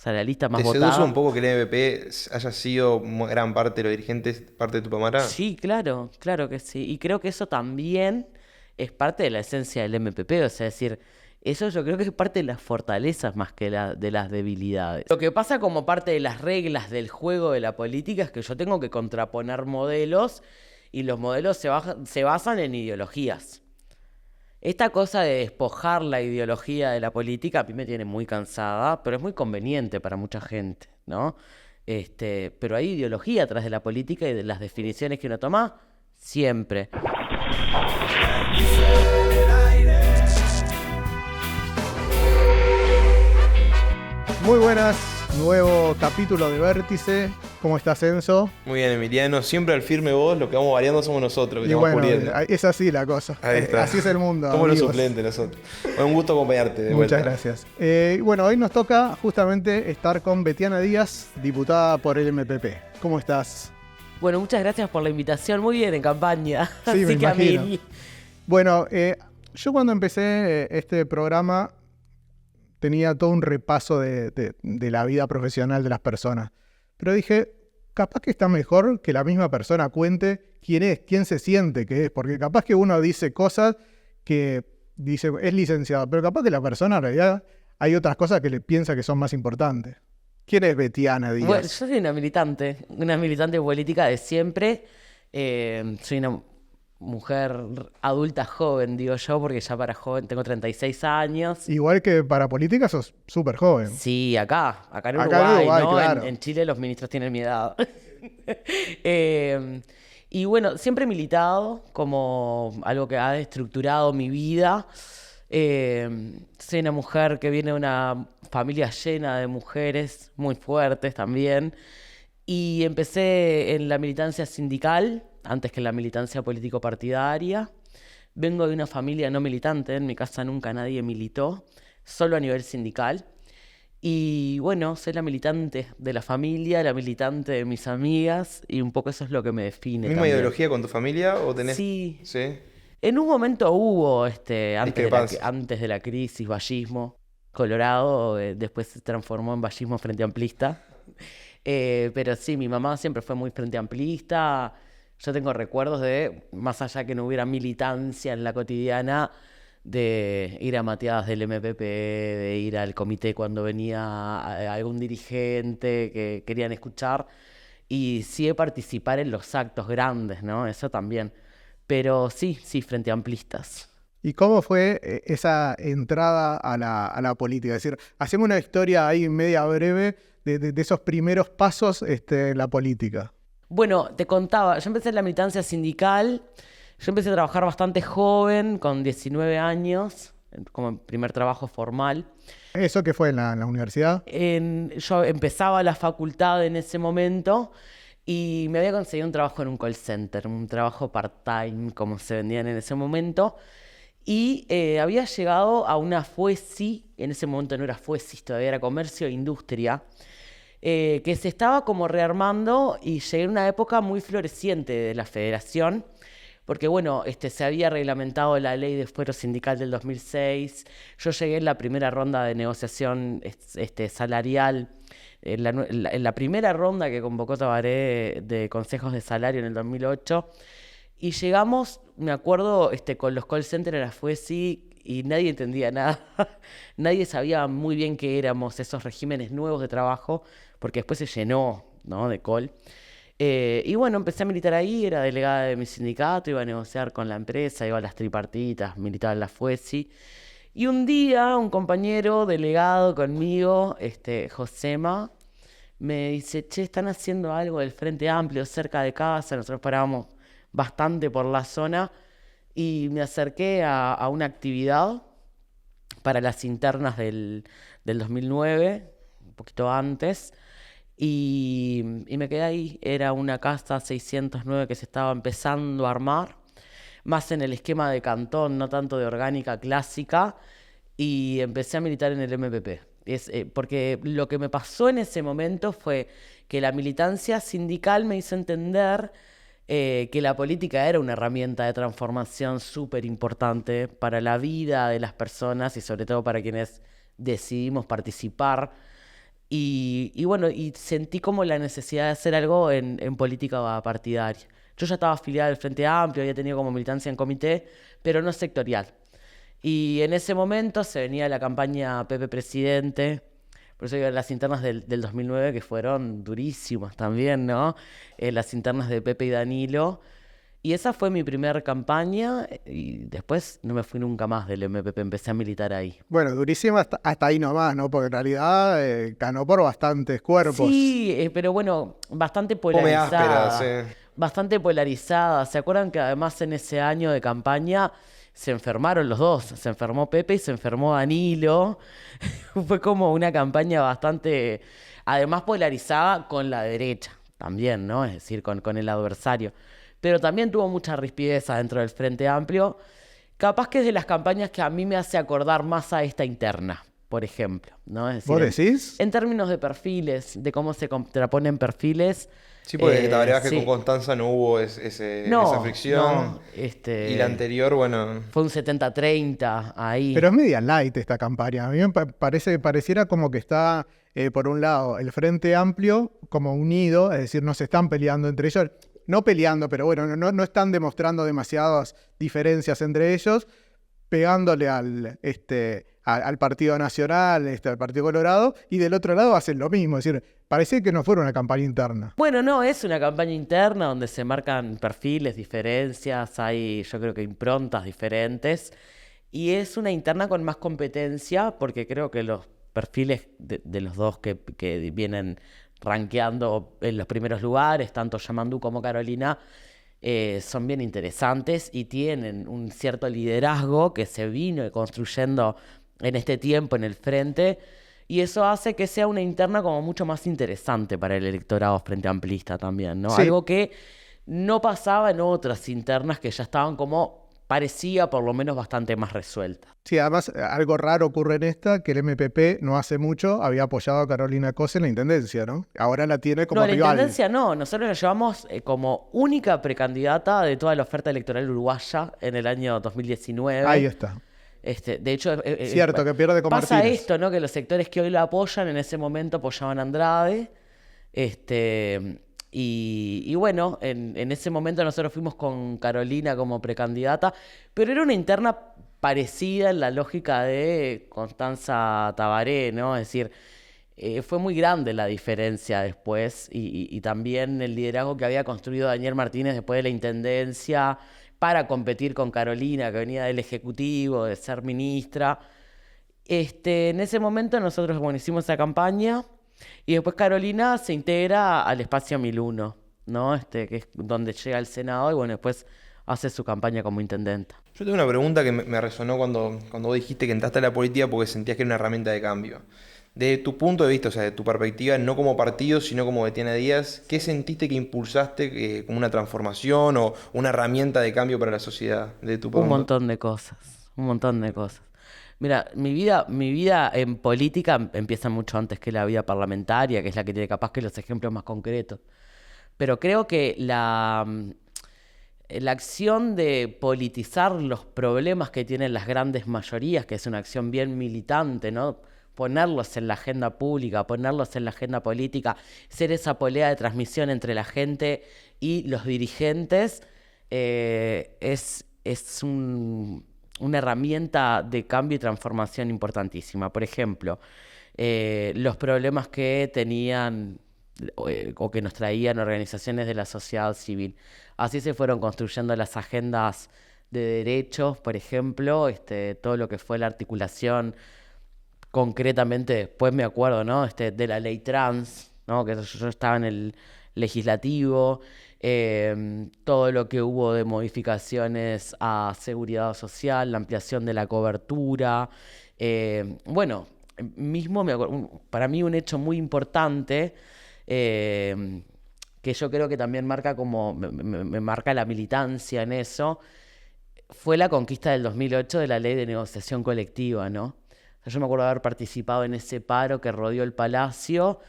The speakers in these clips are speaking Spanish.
salarialista más ¿Te seduce votada. un poco que el MVP haya sido gran parte de los dirigentes, parte de tu Tupamara? Sí, claro, claro que sí. Y creo que eso también es parte de la esencia del MPP, o sea, es decir, eso yo creo que es parte de las fortalezas más que de las debilidades. Lo que pasa como parte de las reglas del juego de la política es que yo tengo que contraponer modelos y los modelos se basan en ideologías. Esta cosa de despojar la ideología de la política a mí me tiene muy cansada, pero es muy conveniente para mucha gente, ¿no? Pero hay ideología atrás de la política y de las definiciones que uno toma, siempre. Muy buenas, nuevo capítulo de Vértice. ¿Cómo estás, Enzo? Muy bien, Emiliano. Siempre al firme vos, lo que vamos variando somos nosotros, que Y te vamos bueno, puliendo. es así la cosa. Ahí está. Así es el mundo. Somos los amigos. suplentes nosotros. Bueno, un gusto acompañarte de Muchas vuelta. gracias. Bueno, hoy nos toca justamente estar con Betiana Díaz, diputada por el MPP. ¿Cómo estás? Bueno, muchas gracias por la invitación, muy bien en campaña. Sí, Así me que a imagino. mí. Bueno, yo cuando empecé este programa tenía todo un repaso de la vida profesional de las personas. Pero dije, capaz que está mejor que la misma persona cuente quién es, quién se siente que es. Porque capaz que uno dice cosas que dice, es licenciado, pero capaz que la persona en realidad hay otras cosas que le piensa que son más importantes. ¿Quién es Betiana Díaz? Bueno, yo soy una militante política de siempre. Soy una mujer adulta joven, digo yo, porque ya para joven tengo 36 años. Igual que para política sos súper joven. Sí, acá en Acá en Uruguay, Uruguay, ¿no? claro. En Chile los ministros tienen mi edad. Y bueno, siempre he militado como algo que ha estructurado mi vida. Soy una mujer que viene de una familia llena de mujeres muy fuertes también. Y empecé en la militancia sindical, antes que en la militancia político-partidaria. Vengo de una familia no militante, en mi casa nunca nadie militó, solo a nivel sindical. Y bueno, soy la militante de la familia, la militante de mis amigas, y un poco eso es lo que me define ¿Misma también. ideología con tu familia o tenés...? Sí, ¿Sí? en un momento hubo, Discrepancia. antes de la crisis, vallismo colorado, después se transformó en vallismo frente amplista. Pero sí, mi mamá siempre fue muy frente amplista. Yo tengo recuerdos de, más allá que no hubiera militancia en la cotidiana, de ir a mateadas del MPP, de ir al comité cuando venía algún dirigente que querían escuchar, y sí de participar en los actos grandes, ¿no? Eso también. Pero sí, frente amplistas. ¿Y cómo fue esa entrada a la política? Es decir, hacemos una historia ahí media breve de esos primeros pasos en la política. Bueno, te contaba, yo empecé en la militancia sindical, yo empecé a trabajar bastante joven, con 19 años, como primer trabajo formal. ¿Eso qué fue en la universidad? Yo empezaba la facultad en ese momento y me había conseguido un trabajo en un call center, un trabajo part-time, como se vendían en ese momento. Y había llegado a una FUESI, en ese momento no era FUESI, todavía era Comercio e Industria, que se estaba como rearmando y llegué en una época muy floreciente de la federación, porque bueno, se había reglamentado la ley de fuero sindical del 2006, yo llegué en la primera ronda de negociación salarial, en la primera ronda que convocó Tabaré de consejos de salario en el 2008, y llegamos, me acuerdo, con los call centers a la FUESI y nadie entendía nada. Nadie sabía muy bien qué éramos esos regímenes nuevos de trabajo, porque después se llenó, ¿no?, de call. Y bueno, empecé a militar ahí, era delegada de mi sindicato, iba a negociar con la empresa, iba a las tripartitas, militaba en la FUESI. Y un día un compañero delegado conmigo, Josema, me dice, che, están haciendo algo del Frente Amplio cerca de casa, nosotros parábamos bastante por la zona, y me acerqué a una actividad para las internas del 2009, un poquito antes, y me quedé ahí. Era una casa 609 que se estaba empezando a armar, más en el esquema de cantón, no tanto de orgánica clásica, y empecé a militar en el MPP. Porque lo que me pasó en ese momento fue que la militancia sindical me hizo entender que la política era una herramienta de transformación súper importante para la vida de las personas y sobre todo para quienes decidimos participar Y bueno, y sentí como la necesidad de hacer algo en política partidaria. Yo ya estaba afiliada al Frente Amplio, había tenido como militancia en comité, pero no sectorial. Y en ese momento se venía la campaña Pepe Presidente, por eso digo, las internas del 2009 que fueron durísimas también, ¿no? Las internas de Pepe y Danilo. Y esa fue mi primera campaña y después no me fui nunca más del MPP, empecé a militar ahí. Bueno, durísima hasta ahí nomás, ¿no? Porque en realidad ganó por bastantes cuerpos. Sí, pero bueno, bastante Come áspera, polarizada. sí. Bastante polarizada. ¿Se acuerdan que además en ese año de campaña se enfermaron los dos? Se enfermó Pepe y se enfermó Danilo. Fue como una campaña bastante, además polarizada con la derecha también, ¿no? Es decir, con el adversario. Pero también tuvo mucha rispidez dentro del Frente Amplio. Capaz que es de las campañas que a mí me hace acordar más a esta interna, por ejemplo, ¿no? Es decir, ¿Vos decís? en términos de perfiles, de cómo se contraponen perfiles. Sí, porque la verdad es que con Sí. Constanza no hubo esa No, fricción. Y la anterior, bueno, fue un 70-30 ahí. Pero es media light esta campaña. A mí me pareciera como que está, por un lado, el Frente Amplio como unido, es decir, no se están peleando entre ellos. No peleando, pero bueno, no están demostrando demasiadas diferencias entre ellos, pegándole al Partido Nacional, al Partido Colorado, y del otro lado hacen lo mismo. Es decir, parece que no fuera una campaña interna. Bueno, no, es una campaña interna donde se marcan perfiles, diferencias, hay yo creo que improntas diferentes y es una interna con más competencia porque creo que los perfiles de los dos que vienen rankeando en los primeros lugares, tanto Yamandu como Carolina, son bien interesantes y tienen un cierto liderazgo que se vino construyendo en este tiempo en el frente. Y eso hace que sea una interna como mucho más interesante para el electorado frente amplista también, ¿no? Sí. Algo que no pasaba en otras internas que ya estaban como, parecía por lo menos bastante más resueltas. Sí, además algo raro ocurre en esta, que el MPP no hace mucho había apoyado a Carolina Cose en la intendencia, ¿no? Ahora la tiene como No, la rival. intendencia no, nosotros la llevamos como única precandidata de toda la oferta electoral uruguaya en el año 2019. Ahí está. De hecho, Cierto, que pierde con pasa Martínez. esto, ¿no? Que los sectores que hoy la apoyan en ese momento apoyaban a Andrade. Y bueno, en ese momento nosotros fuimos con Carolina como precandidata, pero era una interna parecida en la lógica de Constanza Tabaré, ¿no? Es decir, fue muy grande la diferencia después y también el liderazgo que había construido Daniel Martínez después de la intendencia para competir con Carolina, que venía del Ejecutivo, de ser ministra. En ese momento nosotros, bueno, hicimos esa campaña y después Carolina se integra al Espacio 1001, ¿no? Que es donde llega al Senado y bueno, después hace su campaña como intendenta. yo tengo una pregunta que me resonó cuando vos dijiste que entraste a la política porque sentías que era una herramienta de cambio. De tu punto de vista, o sea, de tu perspectiva, no como partido, sino como Betiana Díaz, ¿qué sentiste que impulsaste como una transformación o una herramienta de cambio para la sociedad de tu Un mundo? montón de cosas, un montón de cosas. Mira, mi vida en política empieza mucho antes que la vida parlamentaria, que es la que tiene capaz que los ejemplos más concretos. Pero creo que la acción de politizar los problemas que tienen las grandes mayorías, que es una acción bien militante, ¿no? Ponerlos en la agenda pública, ponerlos en la agenda política, ser esa polea de transmisión entre la gente y los dirigentes, es una herramienta de cambio y transformación importantísima. Por ejemplo, los problemas que tenían o que nos traían organizaciones de la sociedad civil. Así se fueron construyendo las agendas de derechos, por ejemplo, todo lo que fue la articulación concretamente después me acuerdo, ¿no? De la ley trans, ¿no? Que yo estaba en el legislativo, todo lo que hubo de modificaciones a seguridad social, la ampliación de la cobertura, bueno, mismo para mí un hecho muy importante, que yo creo que también marca me marca la militancia en eso, fue la conquista del 2008 de la ley de negociación colectiva, ¿no? O sea, yo me acuerdo de haber participado en ese paro que rodeó el Palacio.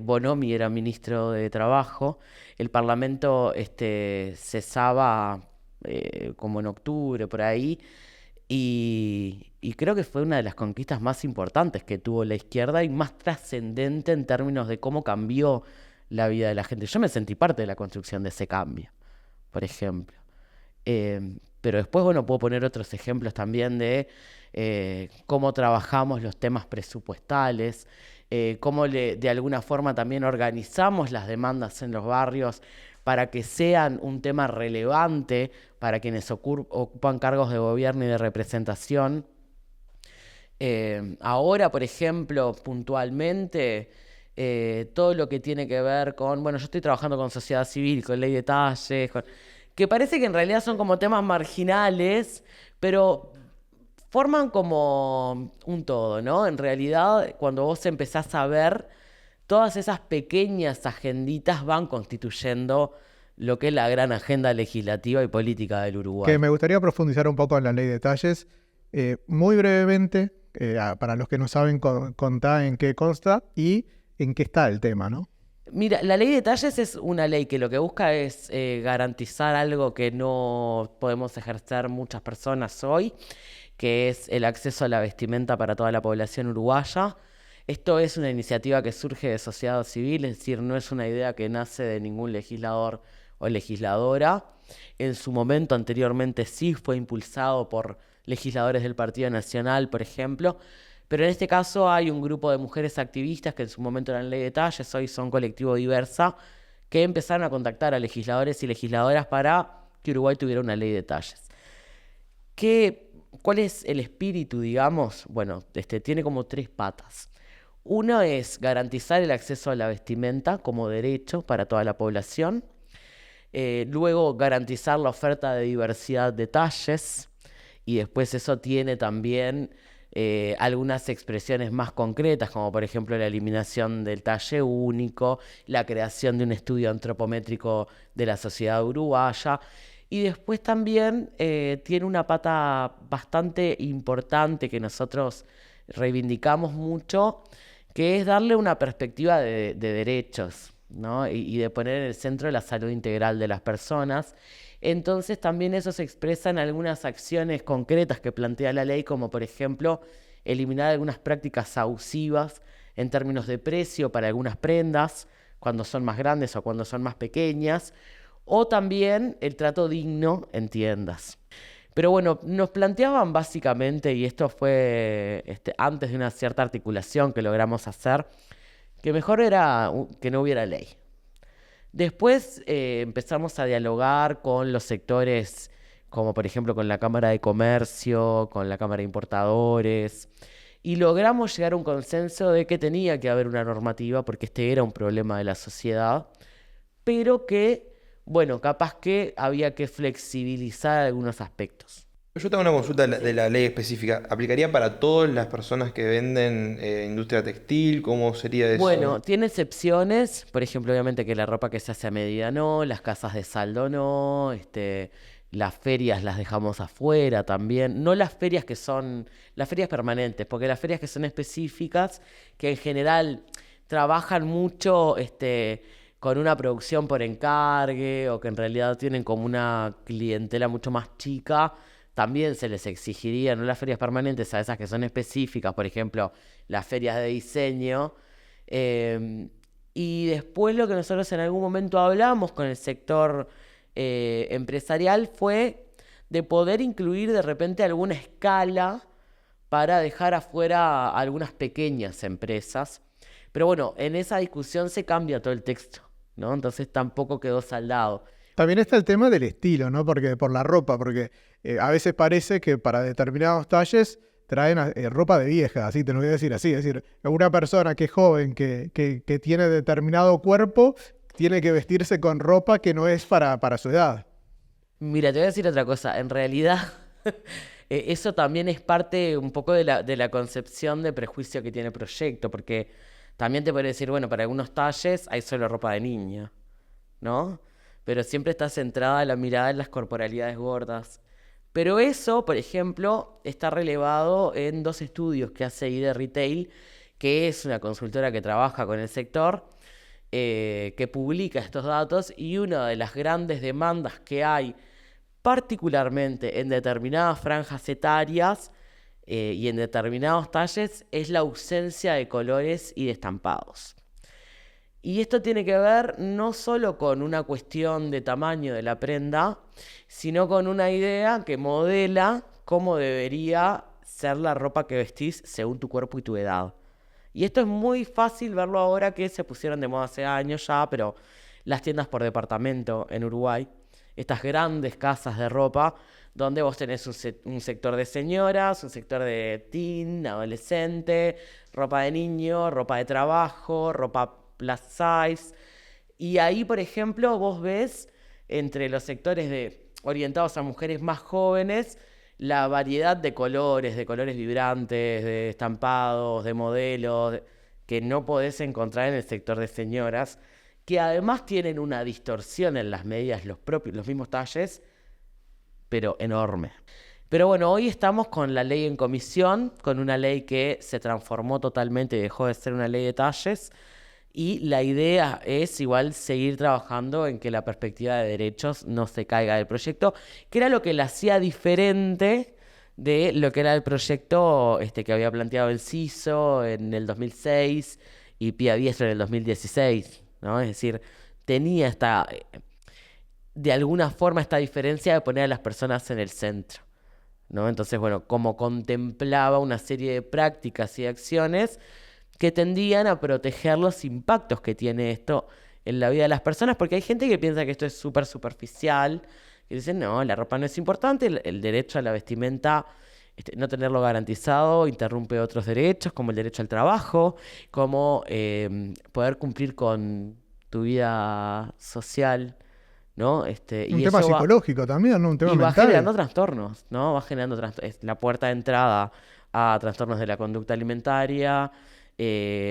Bonomi era ministro de Trabajo. El Parlamento cesaba como en octubre, por ahí. Y creo que fue una de las conquistas más importantes que tuvo la izquierda y más trascendente en términos de cómo cambió la vida de la gente. Yo me sentí parte de la construcción de ese cambio, por ejemplo. Pero después, bueno, puedo poner otros ejemplos también de cómo trabajamos los temas presupuestales, cómo de alguna forma también organizamos las demandas en los barrios para que sean un tema relevante para quienes ocupan cargos de gobierno y de representación. Ahora, por ejemplo, puntualmente, todo lo que tiene que ver con, bueno, yo estoy trabajando con sociedad civil, con ley de talles, que parece que en realidad son como temas marginales, pero forman como un todo, ¿no? En realidad, cuando vos empezás a ver, todas esas pequeñas agenditas van constituyendo lo que es la gran agenda legislativa y política del Uruguay. Que me gustaría profundizar un poco en la ley de detalles. Muy brevemente, para los que no saben, contar en qué consta y en qué está el tema, ¿no? Mira, la ley de talles es una ley que lo que busca es garantizar algo que no podemos ejercer muchas personas hoy, que es el acceso a la vestimenta para toda la población uruguaya. Esto es una iniciativa que surge de sociedad civil, es decir, no es una idea que nace de ningún legislador o legisladora. En su momento, anteriormente, sí fue impulsado por legisladores del Partido Nacional, por ejemplo, pero en este caso hay un grupo de mujeres activistas que en su momento eran Ley de Talles, hoy son Colectivo Diversa, que empezaron a contactar a legisladores y legisladoras para que Uruguay tuviera una ley de talles. ¿Cuál es el espíritu, digamos? Bueno, tiene como 3 patas. Uno es garantizar el acceso a la vestimenta como derecho para toda la población. Luego, garantizar la oferta de diversidad de talles. Y después eso tiene también algunas expresiones más concretas, como por ejemplo la eliminación del talle único, la creación de un estudio antropométrico de la sociedad uruguaya. Y después también tiene una pata bastante importante que nosotros reivindicamos mucho, que es darle una perspectiva de derechos, ¿no? Y de poner en el centro la salud integral de las personas. Entonces también eso se expresa en algunas acciones concretas que plantea la ley, como por ejemplo eliminar algunas prácticas abusivas en términos de precio para algunas prendas, cuando son más grandes o cuando son más pequeñas, o también el trato digno en tiendas. Pero bueno, nos planteaban básicamente, y esto fue antes de una cierta articulación que logramos hacer, que mejor era que no hubiera ley. Después empezamos a dialogar con los sectores, como por ejemplo con la Cámara de Comercio, con la Cámara de Importadores, y logramos llegar a un consenso de que tenía que haber una normativa, porque este era un problema de la sociedad, pero que, bueno, capaz que había que flexibilizar algunos aspectos. Yo tengo una consulta de la ley específica. ¿Aplicaría para todas las personas que venden industria textil? ¿Cómo sería eso? Bueno, tiene excepciones, por ejemplo, obviamente que la ropa que se hace a medida no, las casas de saldo no, las ferias las dejamos afuera también, no las ferias que son, las ferias permanentes, porque las ferias que son específicas, que en general trabajan mucho con una producción por encargue o que en realidad tienen como una clientela mucho más chica, también se les exigiría, no las ferias permanentes, a esas que son específicas, por ejemplo, las ferias de diseño. Y después lo que nosotros en algún momento hablamos con el sector empresarial fue de poder incluir de repente alguna escala para dejar afuera algunas pequeñas empresas. Pero bueno, en esa discusión se cambia todo el texto, ¿no? Entonces tampoco quedó saldado. También está el tema del estilo, ¿no? Porque por la ropa, porque a veces parece que para determinados talles traen ropa de vieja, así te lo voy a decir así. Es decir, una persona que es joven, que tiene determinado cuerpo, tiene que vestirse con ropa que no es para su edad. Mira, te voy a decir otra cosa. En realidad, eso también es parte un poco de la concepción de prejuicio que tiene el proyecto, porque también te podría decir, bueno, para algunos talles hay solo ropa de niña, ¿no? Pero siempre está centrada la mirada en las corporalidades gordas. Pero eso, por ejemplo, está relevado en 2 estudios que hace ID Retail, que es una consultora que trabaja con el sector, que publica estos datos, y una de las grandes demandas que hay particularmente en determinadas franjas etarias y en determinados talles, es la ausencia de colores y de estampados. Y esto tiene que ver no solo con una cuestión de tamaño de la prenda, sino con una idea que modela cómo debería ser la ropa que vestís según tu cuerpo y tu edad. Y esto es muy fácil verlo ahora que se pusieron de moda hace años ya, pero las tiendas por departamento en Uruguay, estas grandes casas de ropa, donde vos tenés un sector de señoras, un sector de teen, adolescente, ropa de niño, ropa de trabajo, ropa plus size. Y ahí, por ejemplo, vos ves entre los sectores orientados a mujeres más jóvenes la variedad de colores vibrantes, de estampados, de modelos, que no podés encontrar en el sector de señoras, que además tienen una distorsión en las medidas, los mismos talles, pero enorme. Pero bueno, hoy estamos con la ley en comisión, con una ley que se transformó totalmente y dejó de ser una ley de talles, y la idea es igual seguir trabajando en que la perspectiva de derechos no se caiga del proyecto, que era lo que la hacía diferente de lo que era el proyecto que había planteado el CISO en el 2006 y Pía Biestro en el 2016, ¿no? Es decir, tenía de alguna forma esta diferencia de poner a las personas en el centro, ¿no? Entonces, bueno, como contemplaba una serie de prácticas y acciones que tendían a proteger los impactos que tiene esto en la vida de las personas, porque hay gente que piensa que esto es súper superficial, y dicen, no, la ropa no es importante, el derecho a la vestimenta, no tenerlo garantizado, interrumpe otros derechos, como el derecho al trabajo, como poder cumplir con tu vida social, ¿no? Un y tema eso psicológico también, ¿no? Un tema y va mental. generando trastornos, ¿no? Va generando es la puerta de entrada a trastornos de la conducta alimentaria,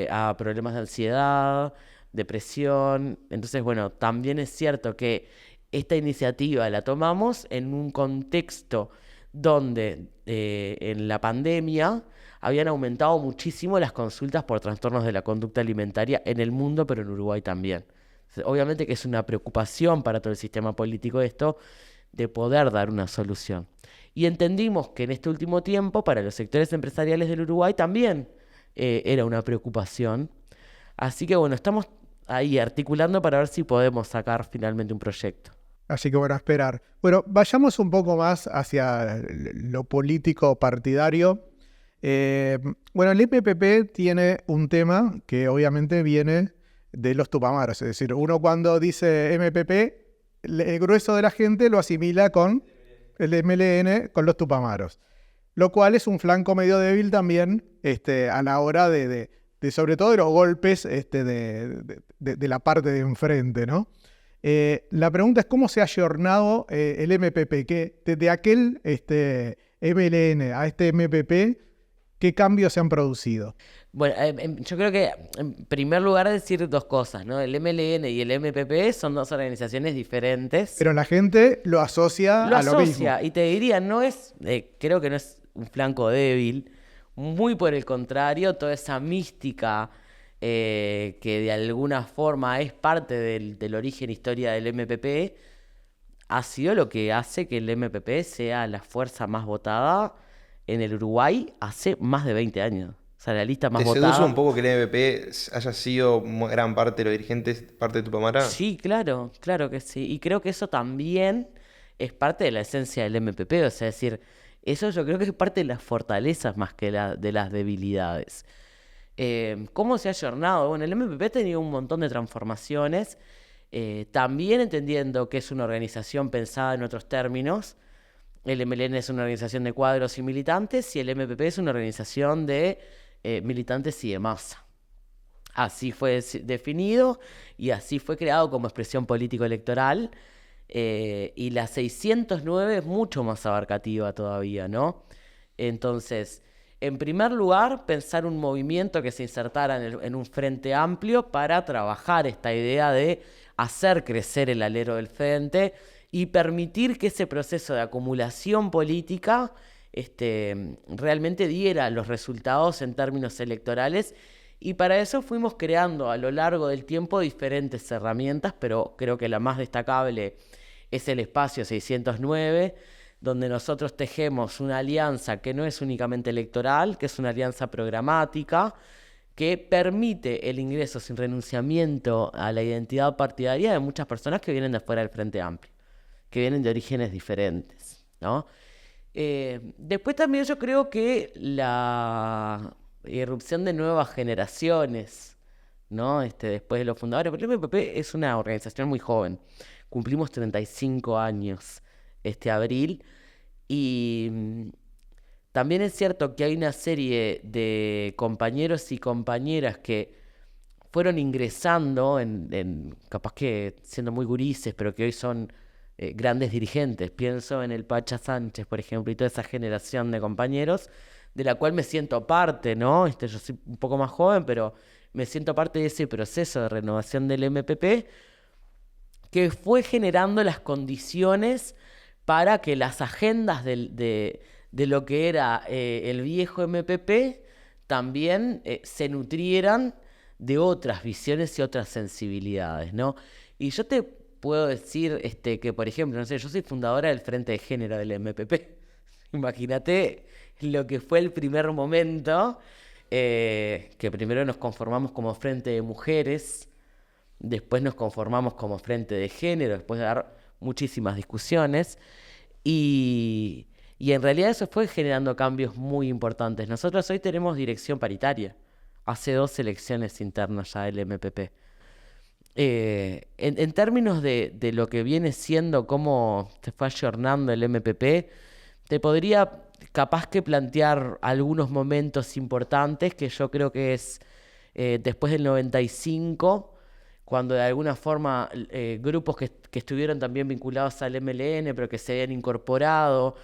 a problemas de ansiedad, depresión. Entonces, bueno, también es cierto que esta iniciativa la tomamos en un contexto donde en la pandemia habían aumentado muchísimo las consultas por trastornos de la conducta alimentaria en el mundo, pero en Uruguay también. Obviamente que es una preocupación para todo el sistema político esto, de poder dar una solución. Y entendimos que en este último tiempo, para los sectores empresariales del Uruguay también era una preocupación. Así que bueno, estamos ahí articulando para ver si podemos sacar finalmente un proyecto. Así que bueno, a esperar. Bueno, vayamos un poco más hacia lo político partidario. Bueno, el MPP tiene un tema que obviamente viene de los Tupamaros. Es decir, uno cuando dice MPP, el grueso de la gente lo asimila con el MLN, con los Tupamaros. Lo cual es un flanco medio débil también a la hora de sobre todo de los golpes de la parte de enfrente, ¿no? La pregunta es cómo se ha ayornado el MPP, que desde aquel MLN a este MPP, ¿qué cambios se han producido? Bueno, yo creo que en primer lugar decir dos cosas, ¿no? El MLN y el MPP son dos organizaciones diferentes. Pero la gente lo asocia a lo mismo. Y te diría, creo que no es un flanco débil, muy por el contrario, toda esa mística que de alguna forma es parte del origen historia del MPP, ha sido lo que hace que el MPP sea la fuerza más votada en el Uruguay hace más de 20 años. O sea, la lista más ¿Te votada. seduce un poco que el MPP haya sido gran parte de los dirigentes, parte de Tupamara? Sí, claro que sí. Y creo que eso también es parte de la esencia del MPP. O sea, es decir, eso yo creo que es parte de las fortalezas más que de las debilidades. ¿Cómo se ha ayornado? Bueno, el MPP ha tenido un montón de transformaciones, también entendiendo que es una organización pensada en otros términos. El MLN es una organización de cuadros y militantes y el MPP es una organización de militantes y de masa. Así fue definido y así fue creado como expresión político-electoral. Y la 609 es mucho más abarcativa todavía, ¿no? Entonces, en primer lugar, pensar un movimiento que se insertara en un frente amplio para trabajar esta idea de hacer crecer el alero del frente y permitir que ese proceso de acumulación política realmente diera los resultados en términos electorales. Y para eso fuimos creando a lo largo del tiempo diferentes herramientas, pero creo que la más destacable es el espacio 609, donde nosotros tejemos una alianza que no es únicamente electoral, que es una alianza programática, que permite el ingreso sin renunciamiento a la identidad partidaria de muchas personas que vienen de fuera del Frente Amplio, que vienen de orígenes diferentes, ¿no? Después también yo creo que la irrupción de nuevas generaciones, ¿no? Después de los fundadores, porque el MPP es una organización muy joven, cumplimos 35 años este abril, y también es cierto que hay una serie de compañeros y compañeras que fueron ingresando capaz que siendo muy gurises, pero que hoy son grandes dirigentes. Pienso en el Pacha Sánchez, por ejemplo, y toda esa generación de compañeros, de la cual me siento parte, ¿no? Yo soy un poco más joven, pero me siento parte de ese proceso de renovación del MPP, que fue generando las condiciones para que las agendas de lo que era el viejo MPP también se nutrieran de otras visiones y otras sensibilidades, ¿no? Y yo te puedo decir que, por ejemplo, no sé, yo soy fundadora del Frente de Género del MPP. Imagínate lo que fue el primer momento, que primero nos conformamos como Frente de Mujeres, después nos conformamos como Frente de Género, después de dar muchísimas discusiones, y en realidad eso fue generando cambios muy importantes. Nosotros hoy tenemos dirección paritaria, hace 2 elecciones internas ya del MPP. En términos de lo que viene siendo, cómo se fue ayornando el MPP, te podría capaz que plantear algunos momentos importantes que yo creo que es después del 95, cuando de alguna forma grupos que estuvieron también vinculados al MLN, pero que se habían incorporado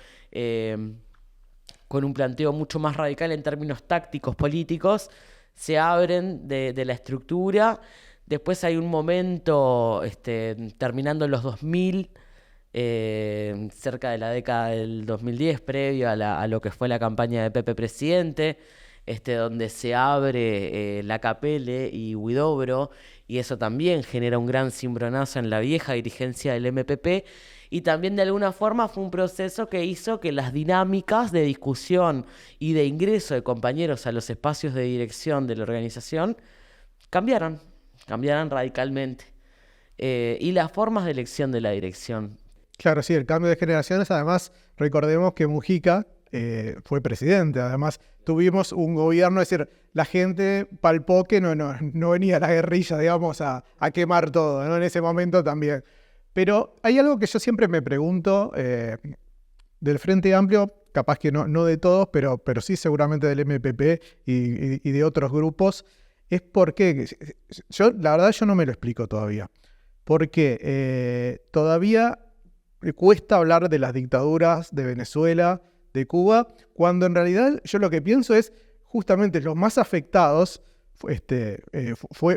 con un planteo mucho más radical en términos tácticos, políticos, se abren de la estructura. Después hay un momento, terminando los 2000, cerca de la década del 2010, previo a lo que fue la campaña de Pepe Presidente, donde se abre la Capelle y Huidobro, y eso también genera un gran cimbronazo en la vieja dirigencia del MPP, y también de alguna forma fue un proceso que hizo que las dinámicas de discusión y de ingreso de compañeros a los espacios de dirección de la organización cambiaran radicalmente. Y las formas de elección de la dirección. Claro, sí, el cambio de generaciones. Además, recordemos que Mujica fue presidente. Además, tuvimos un gobierno, es decir, la gente palpó que no venía la guerrilla, digamos, a quemar todo, ¿no? En ese momento también. Pero hay algo que yo siempre me pregunto del Frente Amplio, capaz que no de todos, pero sí seguramente del MPP y de otros grupos, es por qué. La verdad yo no me lo explico todavía. Porque todavía cuesta hablar de las dictaduras de Venezuela, de Cuba, cuando en realidad yo lo que pienso es justamente los más afectados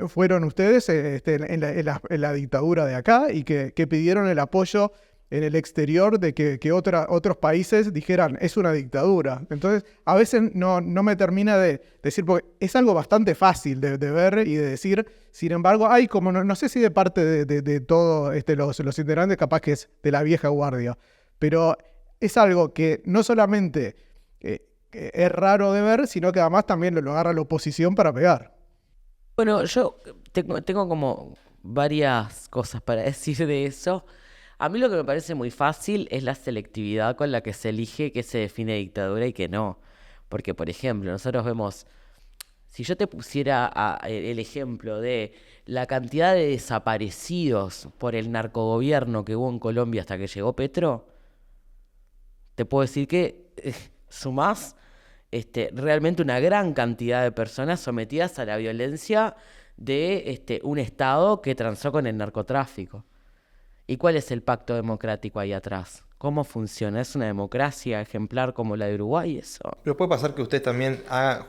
fueron ustedes en la dictadura de acá, y que pidieron el apoyo en el exterior de que otros países dijeran es una dictadura. Entonces a veces no me termina de decir, porque es algo bastante fácil de ver y de decir. Sin embargo, hay como, no sé si de parte de todos los integrantes, capaz que es de la vieja guardia, pero es algo que no solamente es raro de ver, sino que además también lo agarra la oposición para pegar. Bueno, yo tengo como varias cosas para decir de eso. A mí lo que me parece muy fácil es la selectividad con la que se elige qué se define dictadura y qué no. Porque, por ejemplo, nosotros vemos, si yo te pusiera el ejemplo de la cantidad de desaparecidos por el narcogobierno que hubo en Colombia hasta que llegó Petro, te puedo decir que sumás realmente una gran cantidad de personas sometidas a la violencia de un Estado que transó con el narcotráfico. ¿Y cuál es el pacto democrático ahí atrás? ¿Cómo funciona? ¿Es una democracia ejemplar como la de Uruguay eso? Pero puede pasar que ustedes también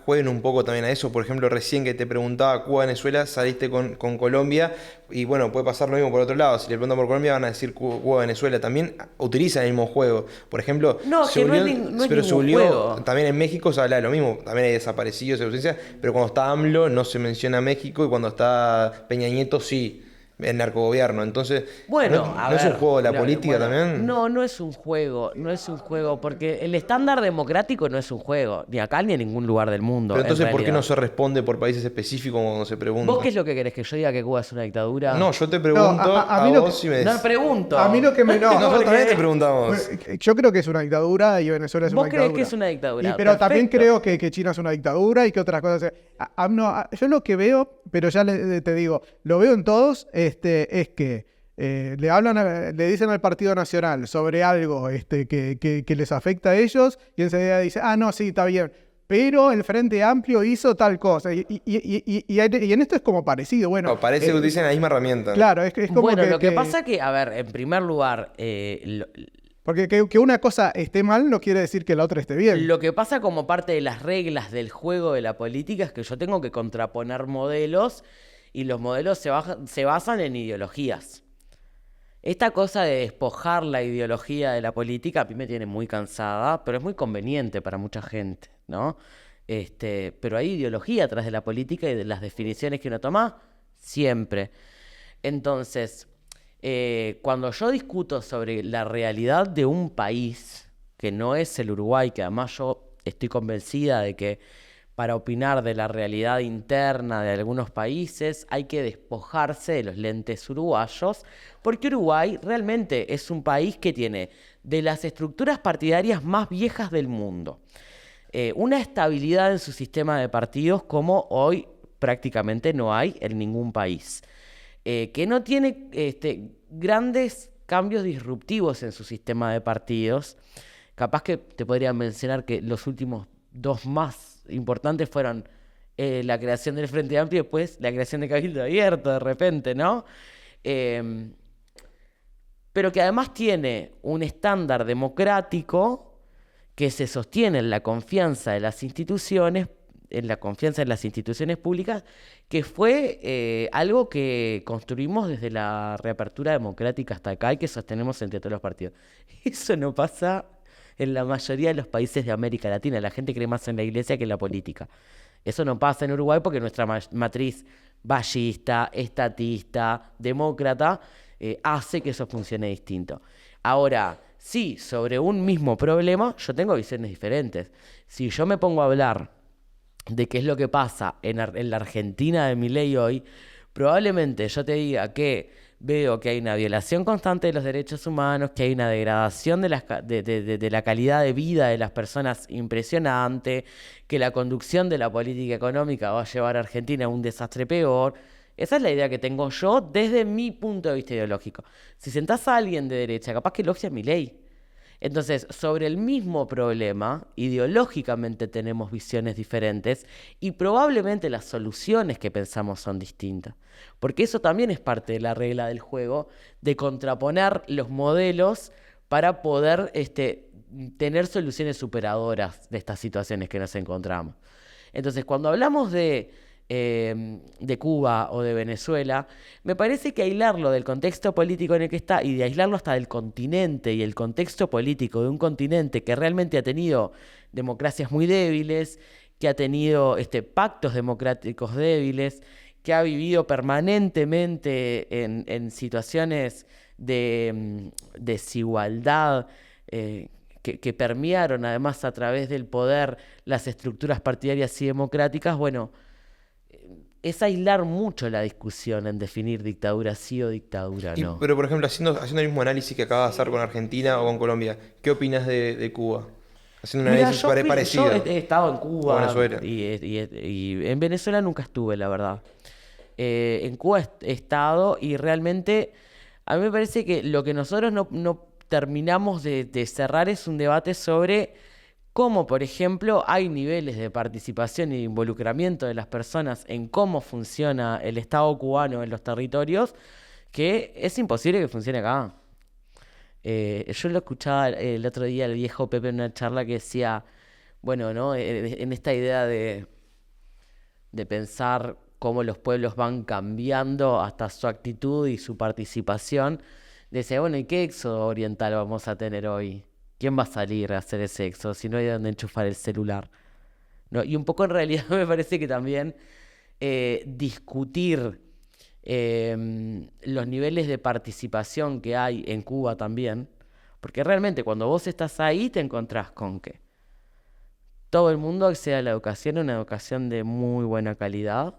jueguen un poco también a eso. Por ejemplo, recién que te preguntaba Cuba-Venezuela, saliste con Colombia, y bueno, puede pasar lo mismo por otro lado. Si le preguntan por Colombia, van a decir Cuba-Venezuela. También utilizan el mismo juego. Por ejemplo, no es ningún juego. También en México se habla de lo mismo. También hay desaparecidos y ausencias, pero cuando está AMLO no se menciona México, y cuando está Peña Nieto sí. el narcogobierno. Entonces, Bueno, ¿no, a no es un ver, juego de la política bueno, también? no, no es un juego, porque el estándar democrático no es un juego, ni acá ni en ningún lugar del mundo, Pero en entonces, ¿por qué no realidad. se responde por países específicos cuando se ¿Vos qué pregunta? es lo que querés? ¿Que yo diga que Cuba es una dictadura? No, yo te No, pregunto a a mí lo que, vos si me No decís. pregunto. a mí lo que me... No, Nosotros también te Porque- preguntamos. yo creo que es una dictadura y Venezuela es una ¿Vos creés que dictadura. es una dictadura? Pero también Perfecto. creo que China es una dictadura y que otras cosas. Yo lo que veo, pero ya te digo, lo veo en todos, es que le hablan, le dicen al Partido Nacional sobre algo que les afecta a ellos y enseguida dice, no, sí, está bien. Pero el Frente Amplio hizo tal cosa. Y en esto es como parecido. Bueno, No, parece que utilizan la misma herramienta. claro, es como Bueno, que, lo que pasa que, a ver, en primer lugar, porque que una cosa esté mal no quiere decir que la otra esté bien. lo que pasa como parte de las reglas del juego de la política es que yo tengo que contraponer modelos y los modelos se basan en ideologías. Esta cosa de despojar la ideología de la política a mí me tiene muy cansada, pero es muy conveniente para mucha gente, ¿no? Pero hay ideología atrás de la política y de las definiciones que uno toma, siempre. Entonces, cuando yo discuto sobre la realidad de un país, que no es el Uruguay, que además yo estoy convencida de que para opinar de la realidad interna de algunos países hay que despojarse de los lentes uruguayos, porque Uruguay realmente es un país que tiene de las estructuras partidarias más viejas del mundo. Una estabilidad en su sistema de partidos como hoy prácticamente no hay en ningún país. Que no tiene grandes cambios disruptivos en su sistema de partidos. Capaz que te podría mencionar que los últimos dos más importantes fueron la creación del Frente Amplio y después la creación de Cabildo Abierto de repente, ¿no? Pero que además tiene un estándar democrático que se sostiene en la confianza de las instituciones, en la confianza en las instituciones públicas, que fue algo que construimos desde la reapertura democrática hasta acá y que sostenemos entre todos los partidos. Eso no pasa en la mayoría de los países de América Latina. La gente cree más en la iglesia que en la política. Eso no pasa en Uruguay porque nuestra matriz ballista, estatista, demócrata, hace que eso funcione distinto. Ahora, sí, sobre un mismo problema, yo tengo visiones diferentes. Si yo me pongo a hablar de qué es lo que pasa en la Argentina de Milei hoy, probablemente yo te diga que veo que hay una violación constante de los derechos humanos, que hay una degradación de la calidad de vida de las personas impresionante, que la conducción de la política económica va a llevar a Argentina a un desastre peor. Esa es la idea que tengo yo desde mi punto de vista ideológico. Si sentás a alguien de derecha, capaz que elogia a Milei. Entonces, sobre el mismo problema, ideológicamente tenemos visiones diferentes y probablemente las soluciones que pensamos son distintas. Porque eso también es parte de la regla del juego, de contraponer los modelos para poder tener soluciones superadoras de estas situaciones que nos encontramos. Entonces, cuando hablamos de Cuba o de Venezuela, me parece que aislarlo del contexto político en el que está y de aislarlo hasta del continente y el contexto político de un continente que realmente ha tenido democracias muy débiles, que ha tenido pactos democráticos débiles, que ha vivido permanentemente en situaciones de desigualdad, que permearon además a través del poder las estructuras partidarias y democráticas, bueno, es aislar mucho la discusión en definir dictadura sí o dictadura no. Pero, por ejemplo, haciendo el mismo análisis que acabas de hacer con Argentina o con Colombia, ¿qué opinas de Cuba? Haciendo un Mirá, análisis yo parecido. he estado en O Cuba Venezuela. y en Venezuela nunca estuve, la verdad. En Cuba he estado y realmente a mí me parece que lo que nosotros no terminamos de cerrar es un debate sobre cómo, por ejemplo, hay niveles de participación y de involucramiento de las personas en cómo funciona el Estado cubano en los territorios, que es imposible que funcione acá. Yo lo escuchaba el otro día el viejo Pepe en una charla que decía, bueno, ¿no? En esta idea de pensar cómo los pueblos van cambiando hasta su actitud y su participación, decía, bueno, ¿y qué éxodo oriental vamos a tener hoy? ¿Quién va a salir a hacer ese éxodo si no hay donde enchufar el celular? ¿No? Y un poco en realidad me parece que también discutir los niveles de participación que hay en Cuba también, porque realmente cuando vos estás ahí te encontrás con que todo el mundo accede a la educación, una educación de muy buena calidad.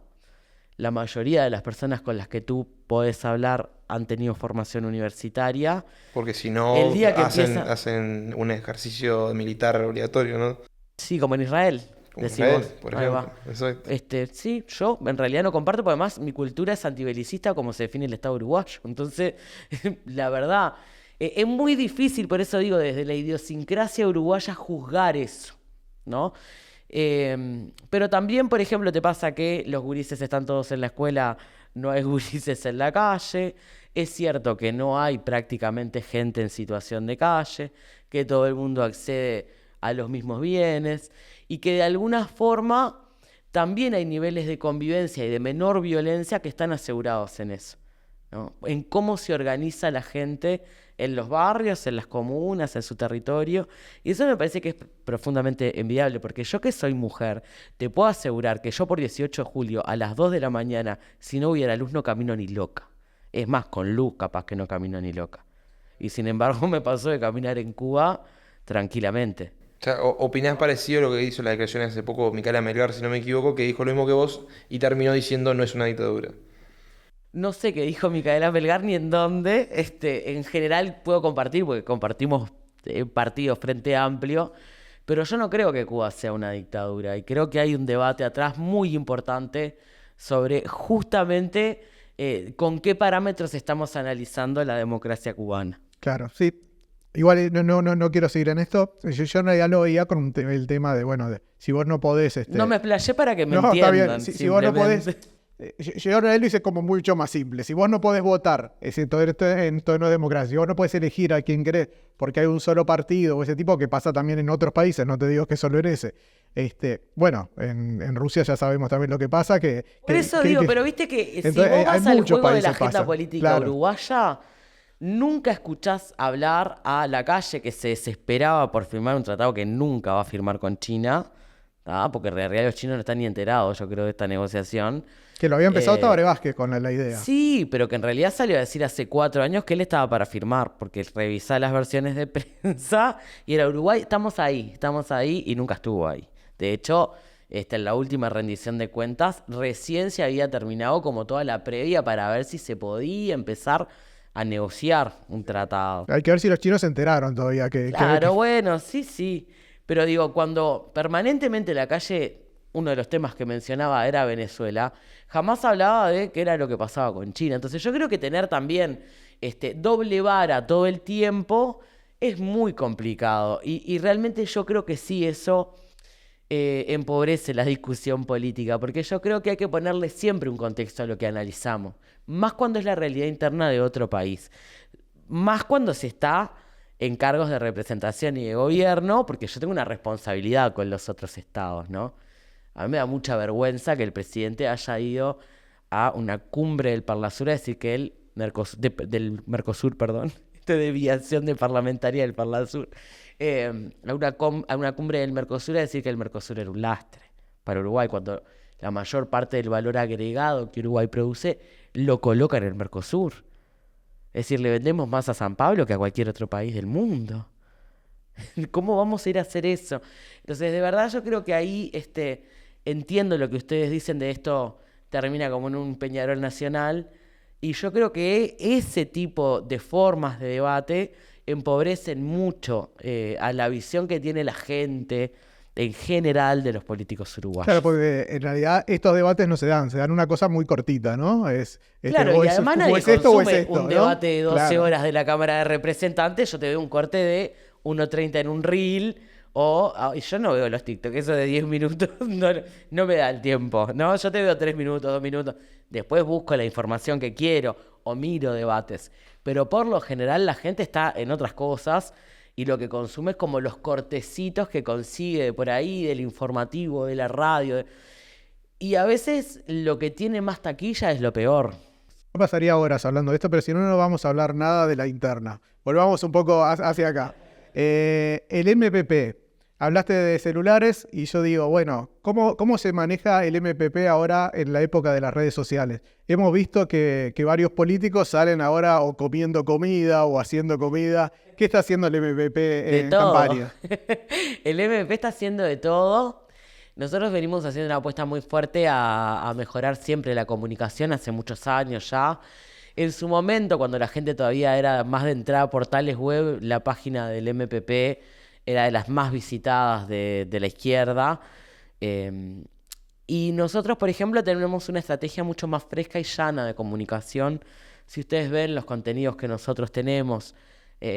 La mayoría de las personas con las que tú podés hablar han tenido formación universitaria. Porque si El no, día que hacen un ejercicio militar obligatorio, ¿no? Sí, como en Israel, Como decís Israel, vos. por Ahí ejemplo. va. Exacto. Sí, yo en realidad no comparto, porque además mi cultura es antibelicista como se define el Estado uruguayo. Entonces, la verdad, es muy difícil, por eso digo, desde la idiosincrasia uruguaya juzgar eso, ¿no? Pero también, por ejemplo, te pasa que los gurises están todos en la escuela, no hay gurises en la calle. Es cierto que no hay prácticamente gente en situación de calle, que todo el mundo accede a los mismos bienes y que de alguna forma también hay niveles de convivencia y de menor violencia que están asegurados en eso, ¿no? En cómo se organiza la gente en los barrios, en las comunas, en su territorio. Y eso me parece que es profundamente envidiable, porque yo que soy mujer, te puedo asegurar que yo por 18 de julio a las 2 de la mañana, si no hubiera luz, no camino ni loca. Es más, con luz capaz que no camino ni loca. Y sin embargo me pasó de caminar en Cuba tranquilamente. O sea, opinás parecido a lo que hizo la declaración hace poco Micaela Melgar, si no me equivoco, que dijo lo mismo que vos y terminó diciendo no es una dictadura. No sé qué dijo Micaela Melgar ni en dónde. En general puedo compartir, porque compartimos partido Frente Amplio, pero yo no creo que Cuba sea una dictadura. Y creo que hay un debate atrás muy importante sobre justamente con qué parámetros estamos analizando la democracia cubana. Claro, sí. Igual no quiero seguir en esto. Yo en realidad lo veía con el tema de, bueno, de si vos no podés... No me explayé para que me No, está entiendan, bien. Si vos no podés... simplemente. Yo en realidad lo hice como mucho más simple. Si vos no podés votar, todo esto no es democracia, si vos no podés elegir a quien querés porque hay un solo partido o ese tipo, que pasa también en otros países, no te digo que solo en ese. Bueno, en Rusia ya sabemos también lo que pasa. Por eso digo, pero viste que si Entonces, vos hay vas al muchos juego de la países agenda pasa. política Claro. uruguaya, nunca escuchás hablar a Lacalle, que se desesperaba por firmar un tratado que nunca va a firmar con China, ¿tá? Porque en realidad los chinos no están ni enterados, yo creo, de esta negociación. Que lo había empezado Eh, Tabaré Vázquez con la idea. Sí, pero que en realidad salió a decir hace 4 años que él estaba para firmar, porque revisá las versiones de prensa y era Uruguay, estamos ahí, y nunca estuvo ahí. De hecho, en la última rendición de cuentas, recién se había terminado como toda la previa para ver si se podía empezar a negociar un tratado. Hay que ver si los chinos se enteraron todavía. Claro, bueno, sí. Pero digo, cuando permanentemente Lacalle, uno de los temas que mencionaba era Venezuela, jamás hablaba de qué era lo que pasaba con China. Entonces yo creo que tener también doble vara todo el tiempo es muy complicado. Y realmente yo creo que sí, eso empobrece la discusión política, porque yo creo que hay que ponerle siempre un contexto a lo que analizamos, más cuando es la realidad interna de otro país, más cuando se está en cargos de representación y de gobierno, porque yo tengo una responsabilidad con los otros estados, ¿no? A mí me da mucha vergüenza que el presidente haya ido a una cumbre del Parlasur a decir que del Mercosur, perdón, de desviación de parlamentaria del Parlasur, a una cumbre del Mercosur a decir que el Mercosur era un lastre para Uruguay, cuando la mayor parte del valor agregado que Uruguay produce lo coloca en el Mercosur. Es decir, le vendemos más a San Pablo que a cualquier otro país del mundo. ¿Cómo vamos a ir a hacer eso? Entonces, de verdad, yo creo que ahí entiendo lo que ustedes dicen de esto termina como en un Peñarol nacional, y yo creo que ese tipo de formas de debate empobrecen mucho a la visión que tiene la gente en general de los políticos uruguayos. Claro, porque en realidad estos debates no se dan una cosa muy cortita, ¿no? Claro, y además nadie consume un ¿no? debate de 12 Claro. horas de la Cámara de Representantes. Yo te veo un corte de 1:30 en un reel, y yo no veo los TikTok, eso de 10 minutos no me da el tiempo, ¿no? Yo te veo 3 minutos, 2 minutos, después busco la información que quiero o miro debates, pero por lo general la gente está en otras cosas y lo que consume es como los cortecitos que consigue de por ahí, del informativo, de la radio, y a veces lo que tiene más taquilla es lo peor. Yo pasaría horas hablando de esto, pero si no, no vamos a hablar nada de la interna. Volvamos un poco hacia acá. El MPP, Hablaste de celulares y yo digo, bueno, ¿cómo se maneja el MPP ahora en la época de las redes sociales? Hemos visto que varios políticos salen ahora o comiendo comida o haciendo comida. ¿Qué está haciendo el MPP De en todo. campaña? El MP está haciendo de todo. Nosotros venimos haciendo una apuesta muy fuerte a mejorar siempre la comunicación hace muchos años ya. En su momento, cuando la gente todavía era más de entrar a portales web, la página del MPP era de las más visitadas de la izquierda. Eh, y nosotros, por ejemplo, tenemos una estrategia mucho más fresca y llana de comunicación. Si ustedes ven los contenidos que nosotros tenemos,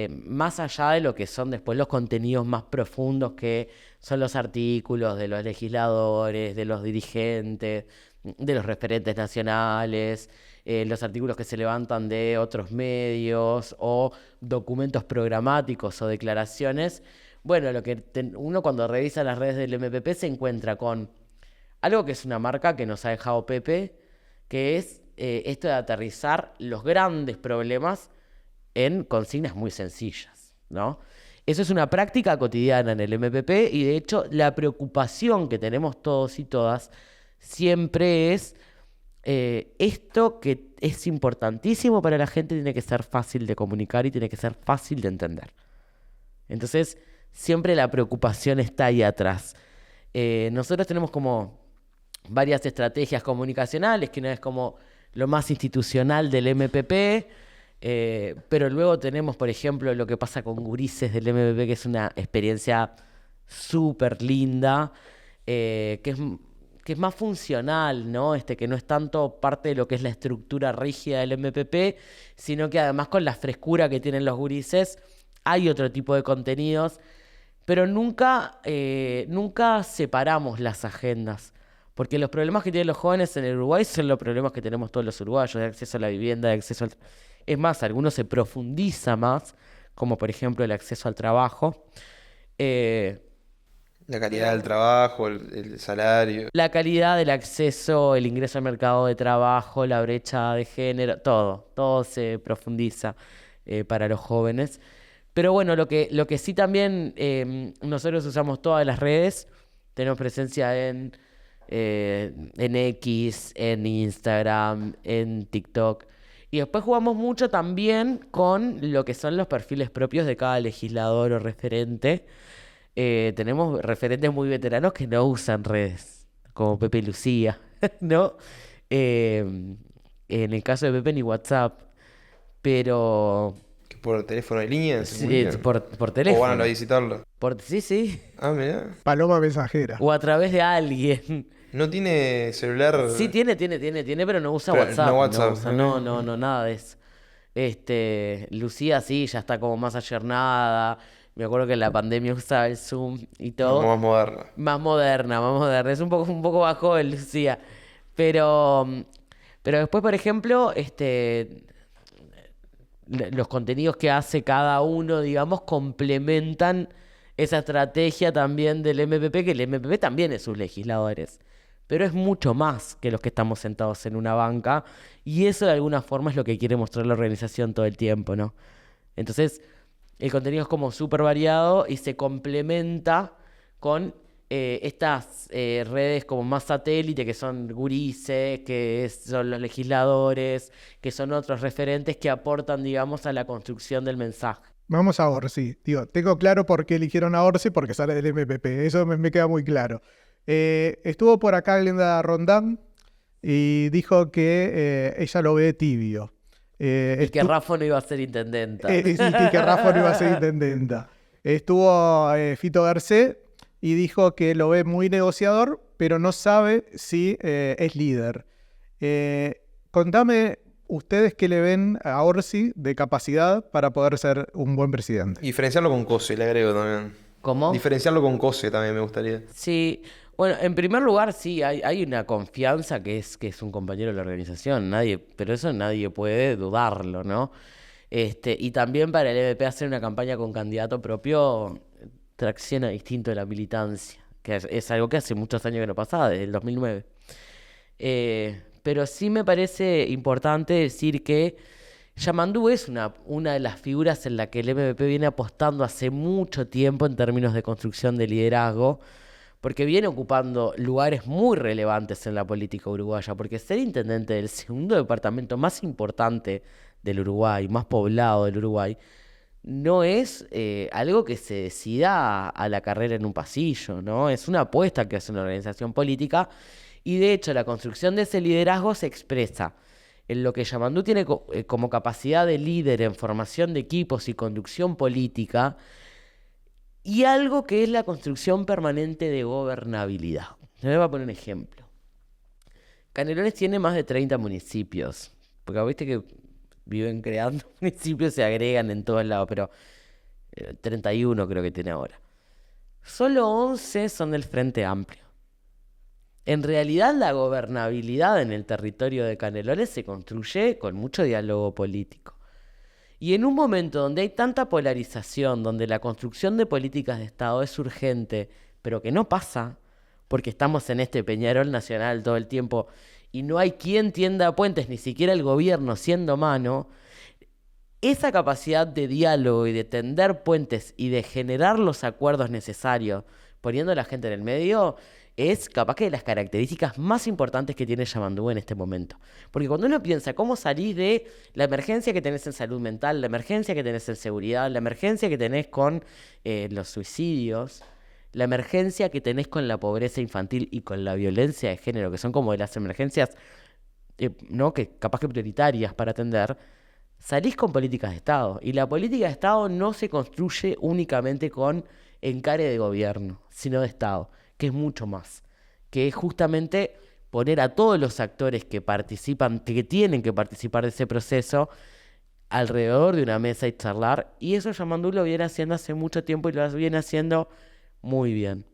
más allá de lo que son después los contenidos más profundos, que son los artículos de los legisladores, de los dirigentes, de los referentes nacionales, los artículos que se levantan de otros medios o documentos programáticos o declaraciones. Bueno, uno cuando revisa las redes del MPP se encuentra con algo que es una marca que nos ha dejado Pepe, que es esto de aterrizar los grandes problemas en consignas muy sencillas, ¿no? Eso es una práctica cotidiana en el MPP y de hecho la preocupación que tenemos todos y todas siempre es esto que es importantísimo para la gente tiene que ser fácil de comunicar y tiene que ser fácil de entender. Entonces, siempre la preocupación está ahí atrás. Nosotros tenemos como varias estrategias comunicacionales, que una es como lo más institucional del MPP, pero luego tenemos, por ejemplo, lo que pasa con gurises del MPP, que es una experiencia súper linda, que es más funcional, ¿no? Que no es tanto parte de lo que es la estructura rígida del MPP, sino que además con la frescura que tienen los gurises, hay otro tipo de contenidos, pero nunca separamos las agendas. Porque los problemas que tienen los jóvenes en el Uruguay son los problemas que tenemos todos los uruguayos, de acceso a la vivienda, de acceso al... Es más, algunos se profundiza más, como por ejemplo el acceso al trabajo. La calidad del trabajo, el salario. La calidad del acceso, el ingreso al mercado de trabajo, la brecha de género, todo se profundiza para los jóvenes. Pero bueno, lo que sí también nosotros usamos todas las redes, tenemos presencia en X, en Instagram, en TikTok. Y después jugamos mucho también con lo que son los perfiles propios de cada legislador o referente. Tenemos referentes muy veteranos que no usan redes, como Pepe y Lucía, ¿no? En el caso de Pepe ni WhatsApp, pero Que por teléfono de línea se sí, comunican. por O van a teléfono. visitarlo. Sí. Ah, mirá. Paloma mensajera. O a través de alguien. No tiene celular. Sí, tiene, pero no usa Pero WhatsApp. no WhatsApp. No, nada de eso. Lucía sí, ya está como más ayornada. Me acuerdo que en la pandemia usaba el Zoom y todo. Como más moderno. Más moderna. Es un poco bajo el Lucía. Pero después, por ejemplo, los contenidos que hace cada uno, digamos, complementan esa estrategia también del MPP, que el MPP también es sus legisladores. Pero es mucho más que los que estamos sentados en una banca. Y eso de alguna forma es lo que quiere mostrar la organización todo el tiempo, ¿no? Entonces, el contenido es como súper variado y se complementa con estas redes como más satélite, que son gurises, son los legisladores, que son otros referentes que aportan, digamos, a la construcción del mensaje. Vamos a Orsi. Digo, tengo claro por qué eligieron a Orsi, porque sale del MPP. Eso me queda muy claro. Estuvo por acá Glenda Rondán y dijo que ella lo ve tibio. Y que Rafa no iba a ser intendenta. Y que Rafa no iba a ser intendenta. Estuvo Fito Garcés y dijo que lo ve muy negociador, pero no sabe si es líder. Contame ustedes qué le ven a Orsi de capacidad para poder ser un buen presidente. Diferenciarlo con Cose, le agrego también. ¿Cómo? Diferenciarlo con Cose también me gustaría. Sí, bueno, en primer lugar sí, hay una confianza que es un compañero de la organización, pero eso nadie puede dudarlo, ¿no? Y también para el EVP hacer una campaña con candidato propio tracciona distinto de la militancia, que es algo que hace muchos años que no pasaba, desde el 2009. Pero sí me parece importante decir que Yamandú es una de las figuras en la que el MPP viene apostando hace mucho tiempo en términos de construcción de liderazgo, porque viene ocupando lugares muy relevantes en la política uruguaya, porque ser intendente del segundo departamento más importante del Uruguay, más poblado del Uruguay, no es algo que se decida a la carrera en un pasillo, ¿no? Es una apuesta que hace una organización política y de hecho la construcción de ese liderazgo se expresa en lo que Yamandú tiene como capacidad de líder en formación de equipos y conducción política y algo que es la construcción permanente de gobernabilidad. Yo les voy a poner un ejemplo. Canelones tiene más de 30 municipios, porque viste que viven creando municipios, se agregan en todos lados, pero 31 creo que tiene ahora. Solo 11 son del Frente Amplio. En realidad la gobernabilidad en el territorio de Canelones se construye con mucho diálogo político. Y en un momento donde hay tanta polarización, donde la construcción de políticas de Estado es urgente, pero que no pasa, porque estamos en este Peñarol nacional todo el tiempo y no hay quien tienda puentes, ni siquiera el gobierno siendo mano, esa capacidad de diálogo y de tender puentes y de generar los acuerdos necesarios, poniendo a la gente en el medio, es capaz que de las características más importantes que tiene Yamandú en este momento. Porque cuando uno piensa cómo salís de la emergencia que tenés en salud mental, la emergencia que tenés en seguridad, la emergencia que tenés con los suicidios, la emergencia que tenés con la pobreza infantil y con la violencia de género, que son como de las emergencias ¿no? que capaz que prioritarias para atender, salís con políticas de Estado. Y la política de Estado no se construye únicamente con encare de gobierno, sino de Estado, que es mucho más, que es justamente poner a todos los actores que participan, que tienen que participar de ese proceso, alrededor de una mesa y charlar, y eso Yamandú lo viene haciendo hace mucho tiempo y lo viene haciendo muy bien.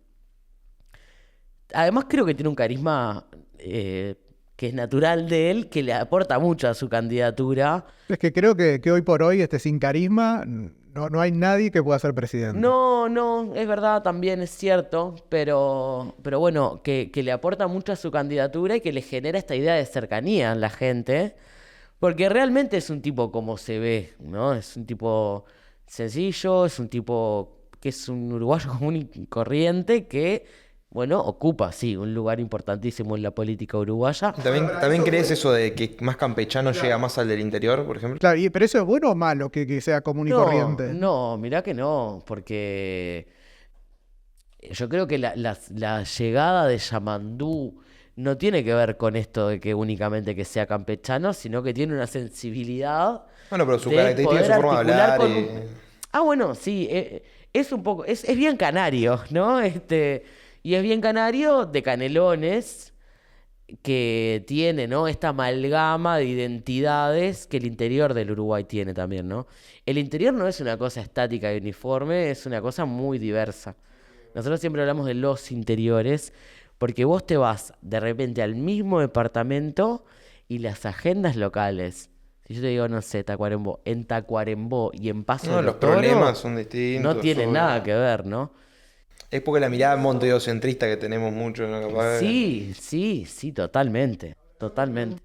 Además creo que tiene un carisma que es natural de él, que le aporta mucho a su candidatura. Es que creo que hoy por hoy, sin carisma, no hay nadie que pueda ser presidente. No, es verdad, también es cierto, pero bueno, que le aporta mucho a su candidatura y que le genera esta idea de cercanía en la gente, porque realmente es un tipo como se ve, ¿no? Es un tipo sencillo, es un tipo que es un uruguayo común y corriente que, bueno, ocupa, sí, un lugar importantísimo en la política uruguaya. ¿También crees eso de que más campechano llega más al del interior, por ejemplo? Claro, pero ¿eso es bueno o malo que sea común y corriente? No, mirá que no, porque yo creo que la llegada de Yamandú no tiene que ver con esto de que únicamente que sea campechano, sino que tiene una sensibilidad Bueno, pero su de característica, su poder forma de articular hablar. con... Ah, bueno, sí, es un poco, es bien canario, ¿no? Y es bien canario de Canelones, que tiene, ¿no? Esta amalgama de identidades que el interior del Uruguay tiene también, ¿no? El interior no es una cosa estática y uniforme, es una cosa muy diversa. Nosotros siempre hablamos de los interiores, porque vos te vas de repente al mismo departamento y las agendas locales. Si yo te digo, no sé, Tacuarembó, en Tacuarembó y en Paso No, de los los Toros, problemas son distintos. no tienen obvio. nada que ver, ¿no? Es porque la mirada monteocentrista que tenemos mucho, ¿no? Capaz. Sí, totalmente, totalmente.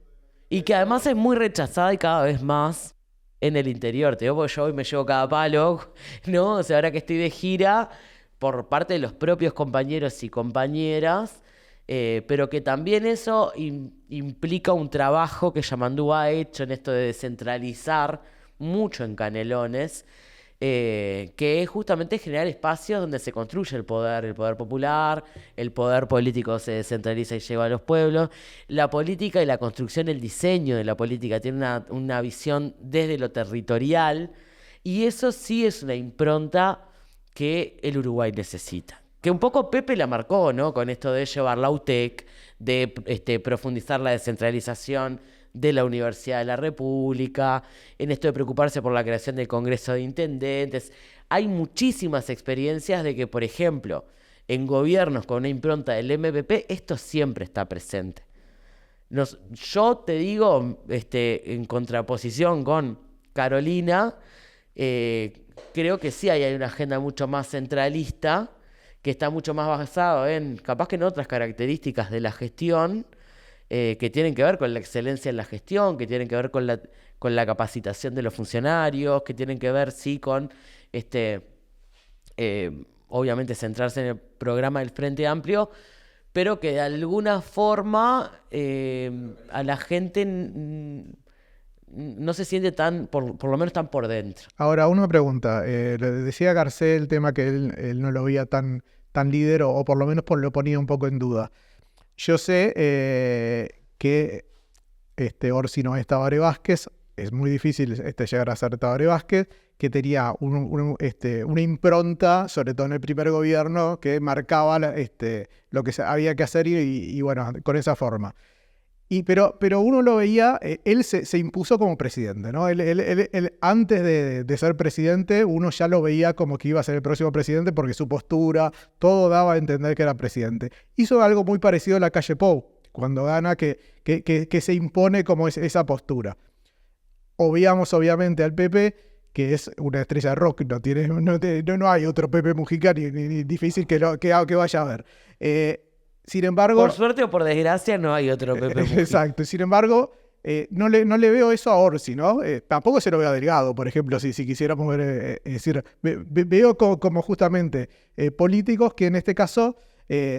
Y que además es muy rechazada y cada vez más en el interior. Te digo, porque yo hoy me llevo cada palo, ¿no? O sea, ahora que estoy de gira, por parte de los propios compañeros y compañeras, pero que también eso implica un trabajo que Yamandú ha hecho en esto de descentralizar mucho en Canelones, que es justamente generar espacios donde se construye el poder popular, el poder político se descentraliza y llega a los pueblos, la política y la construcción, el diseño de la política tiene una visión desde lo territorial, y eso sí es una impronta que el Uruguay necesita. Que un poco Pepe la marcó, ¿no? Con esto de llevar la UTEC, de profundizar la descentralización de la Universidad de la República, en esto de preocuparse por la creación del Congreso de Intendentes. Hay muchísimas experiencias de que, por ejemplo, en gobiernos con una impronta del MPP, esto siempre está presente. Yo te digo, en contraposición con Carolina, creo que sí hay una agenda mucho más centralista, que está mucho más basado en, capaz que en otras características de la gestión, que tienen que ver con la excelencia en la gestión, que tienen que ver con la capacitación de los funcionarios, que tienen que ver, sí, con obviamente centrarse en el programa del Frente Amplio, pero que de alguna forma a la gente no se siente tan, por lo menos tan por dentro. Ahora, una pregunta. Le decía Garcés el tema que él no lo veía tan líder, o por lo menos lo ponía un poco en duda. Yo sé que Orsi no es Tabaré Vázquez, es muy difícil llegar a ser Tabaré Vázquez, que tenía una impronta, sobre todo en el primer gobierno, que marcaba lo que había que hacer y bueno, con esa forma. Pero uno lo veía, él se impuso como presidente, ¿no? Él, antes de ser presidente, uno ya lo veía como que iba a ser el próximo presidente porque su postura, todo daba a entender que era presidente. Hizo algo muy parecido a la Calle Pou, cuando gana, que se impone como esa postura. Obviamos obviamente al Pepe, que es una estrella de rock, no hay otro Pepe Mujica, ni difícil que vaya a ver. Sin embargo, por suerte o por desgracia no hay otro Pepe Mujica. Exacto. Sin embargo, no le veo eso a Orsi, ¿no? Tampoco se lo veo a Delgado, por ejemplo, si quisiéramos ver, decir, veo como justamente políticos que en este caso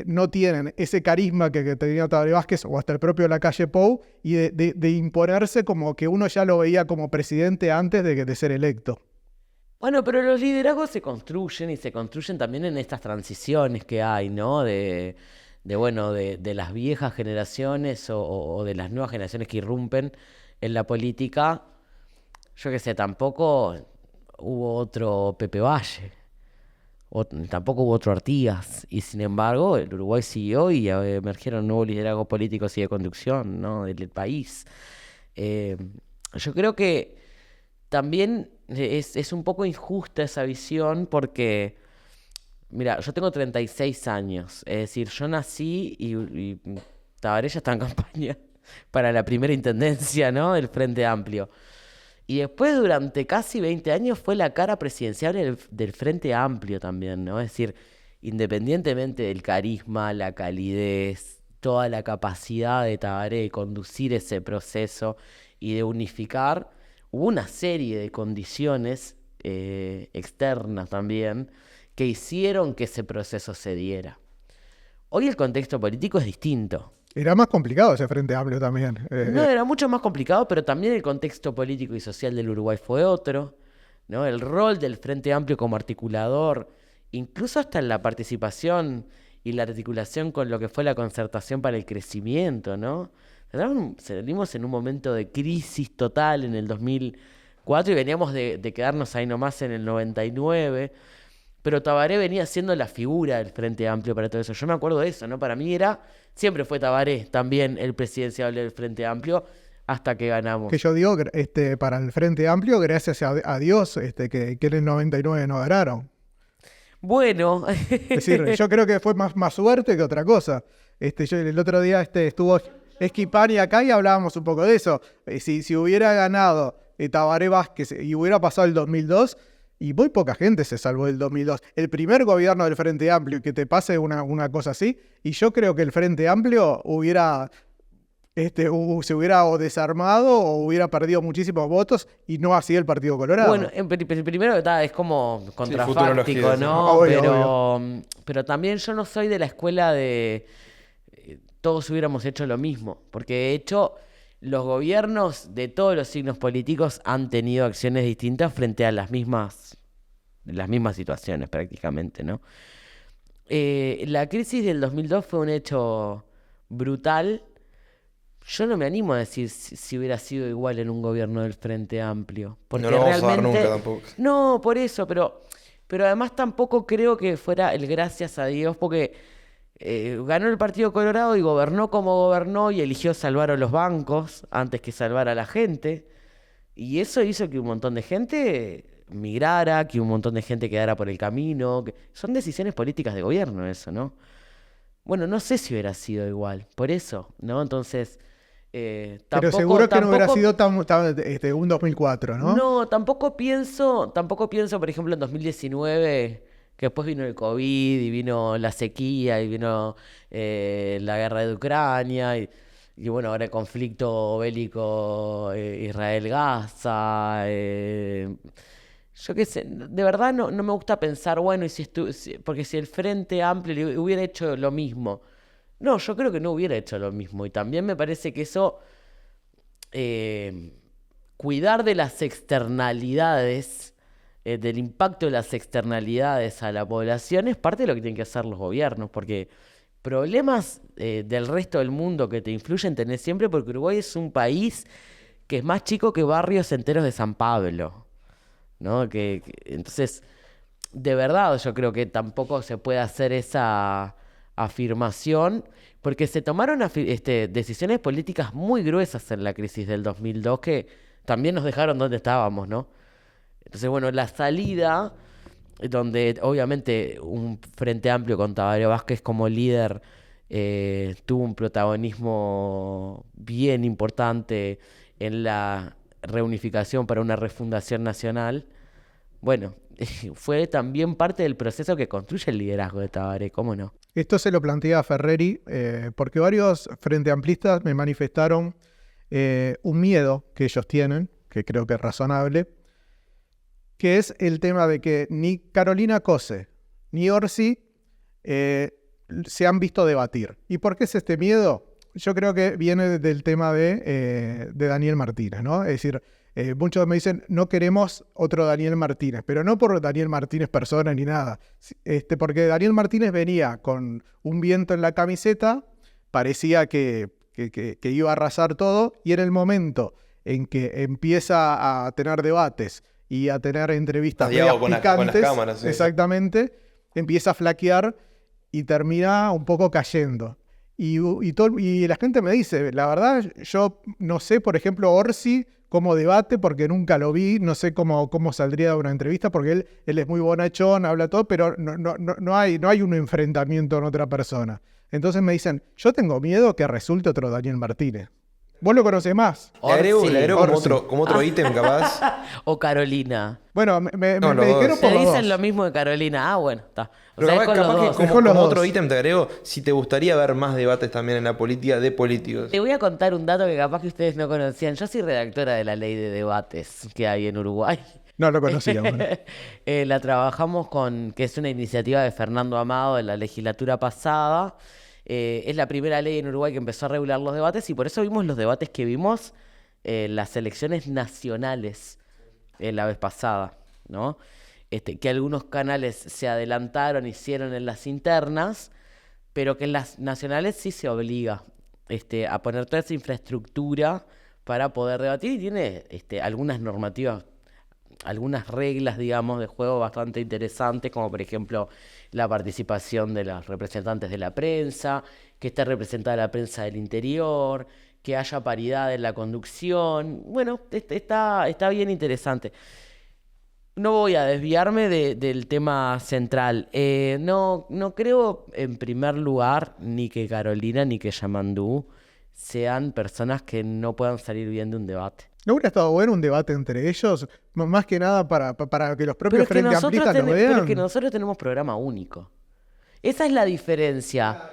no tienen ese carisma que tenía Tabaré Vázquez o hasta el propio Lacalle Pou, y de imponerse como que uno ya lo veía como presidente antes de ser electo. Bueno, pero los liderazgos se construyen y se construyen también en estas transiciones que hay, ¿no? De las viejas generaciones o de las nuevas generaciones que irrumpen en la política. Yo qué sé, tampoco hubo otro Pepe Valle, tampoco hubo otro Artigas, y sin embargo el Uruguay siguió y emergieron nuevos liderazgos políticos y de conducción, ¿no?, del país. Yo creo que también es un poco injusta esa visión porque, mira, yo tengo 36 años, es decir, yo nací y Tabaré ya está en campaña para la primera intendencia, ¿no?, del Frente Amplio. Y después, durante casi 20 años, fue la cara presidencial del Frente Amplio también, ¿no? Es decir, independientemente del carisma, la calidez, toda la capacidad de Tabaré de conducir ese proceso y de unificar, hubo una serie de condiciones externas también que hicieron que ese proceso se diera. Hoy el contexto político es distinto. Era más complicado ese Frente Amplio también. No, era mucho más complicado, pero también el contexto político y social del Uruguay fue otro, ¿no? El rol del Frente Amplio como articulador, incluso hasta en la participación y la articulación con lo que fue la concertación para el crecimiento, ¿no? Salimos en un momento de crisis total en el 2004 y veníamos de quedarnos ahí nomás en el 99. Pero Tabaré venía siendo la figura del Frente Amplio para todo eso. Yo me acuerdo de eso, ¿no? Para mí siempre fue Tabaré también el presidenciable del Frente Amplio hasta que ganamos. Que yo digo, para el Frente Amplio, gracias a Dios, que en el 99 no ganaron. Bueno. Es decir, yo creo que fue más suerte que otra cosa. Yo el otro día estuvo Esquipani acá y hablábamos un poco de eso. Si hubiera ganado Tabaré Vázquez y hubiera pasado el 2002... Y muy poca gente se salvó del 2002. El primer gobierno del Frente Amplio, que te pase una cosa así, y yo creo que el Frente Amplio se hubiera o desarmado o hubiera perdido muchísimos votos, y no así el Partido Colorado. Bueno, primero es como contrafáctico, sí, ¿no? Obvio. Pero también yo no soy de la escuela de todos hubiéramos hecho lo mismo, porque de hecho los gobiernos de todos los signos políticos han tenido acciones distintas frente a las mismas situaciones prácticamente, ¿no? La crisis del 2002 fue un hecho brutal. Yo no me animo a decir si hubiera sido igual en un gobierno del Frente Amplio. Porque no lo vamos realmente, a dar nunca tampoco. No, por eso, pero además tampoco creo que fuera el gracias a Dios, porque ganó el Partido Colorado y gobernó como gobernó y eligió salvar a los bancos antes que salvar a la gente. Y eso hizo que un montón de gente migrara, que un montón de gente quedara por el camino. Son decisiones políticas de gobierno eso, ¿no? Bueno, no sé si hubiera sido igual, por eso, ¿no? Entonces, pero seguro que no hubiera sido un 2004, ¿no? No, tampoco pienso, por ejemplo, en 2019... que después vino el COVID y vino la sequía y vino la guerra de Ucrania. Y bueno, ahora el conflicto bélico Israel-Gaza. Yo qué sé, de verdad no me gusta pensar, bueno, y porque si el Frente Amplio hubiera hecho lo mismo. No, yo creo que no hubiera hecho lo mismo. Y también me parece que eso, eh, cuidar de las externalidades, del impacto de las externalidades a la población es parte de lo que tienen que hacer los gobiernos, porque problemas del resto del mundo que te influyen tenés siempre, porque Uruguay es un país que es más chico que barrios enteros de San Pablo, ¿no? Entonces, de verdad, yo creo que tampoco se puede hacer esa afirmación, porque se tomaron decisiones políticas muy gruesas en la crisis del 2002 que también nos dejaron donde estábamos, ¿no? Entonces, bueno, la salida, donde obviamente un Frente Amplio con Tabaré Vázquez como líder tuvo un protagonismo bien importante en la reunificación para una refundación nacional. Bueno, fue también parte del proceso que construye el liderazgo de Tabaré, ¿cómo no? Esto se lo planteé a Ferreri porque varios frente amplistas me manifestaron un miedo que ellos tienen, que creo que es razonable, que es el tema de que ni Carolina Cose ni Orsi se han visto debatir. ¿Y por qué es este miedo? Yo creo que viene del tema de Daniel Martínez, ¿no? Es decir, muchos me dicen, no queremos otro Daniel Martínez, pero no por Daniel Martínez persona ni nada, porque Daniel Martínez venía con un viento en la camiseta, parecía que iba a arrasar todo, y en el momento en que empieza a tener debates y a tener entrevistas medias picantes, con las cámaras, sí. Exactamente, empieza a flaquear y termina un poco cayendo. Y la gente me dice, la verdad, yo no sé, por ejemplo, Orsi cómo debate, porque nunca lo vi, no sé cómo saldría de una entrevista, porque él es muy bonachón, habla todo, pero no hay un enfrentamiento con otra persona. Entonces me dicen, yo tengo miedo que resulte otro Daniel Martínez. ¿Vos lo conocés más? Le agrego Orsi. como otro ítem, capaz. O Carolina. Bueno, me No, los dijeron dos. por Te los dicen dos. lo mismo de Carolina. Ah, bueno, está. O Pero sea, es con los capaz que dos. Con como los dos. otro ítem te agrego, si te gustaría ver más debates también en la política de políticos. Te voy a contar un dato que capaz que ustedes no conocían. Yo soy redactora de la ley de debates que hay en Uruguay. No lo conocíamos, ¿no? La trabajamos que es una iniciativa de Fernando Amado de la legislatura pasada. Es la primera ley en Uruguay que empezó a regular los debates y por eso vimos los debates que vimos en las elecciones nacionales la vez pasada, ¿no? Que algunos canales se adelantaron, hicieron en las internas, pero que en las nacionales sí se obliga a poner toda esa infraestructura para poder debatir y tiene algunas normativas, algunas reglas, digamos, de juego bastante interesantes, como por ejemplo la participación de los representantes de la prensa, que esté representada la prensa del interior, que haya paridad en la conducción. Bueno, está bien interesante. No voy a desviarme del tema central. No creo, en primer lugar, ni que Carolina ni que Yamandú sean personas que no puedan salir bien de un debate. ¿No hubiera estado bueno un debate entre ellos? Más que nada para que los Pero propios es que frente amplistas lo pero vean. es que nosotros tenemos programa único. Esa es la diferencia.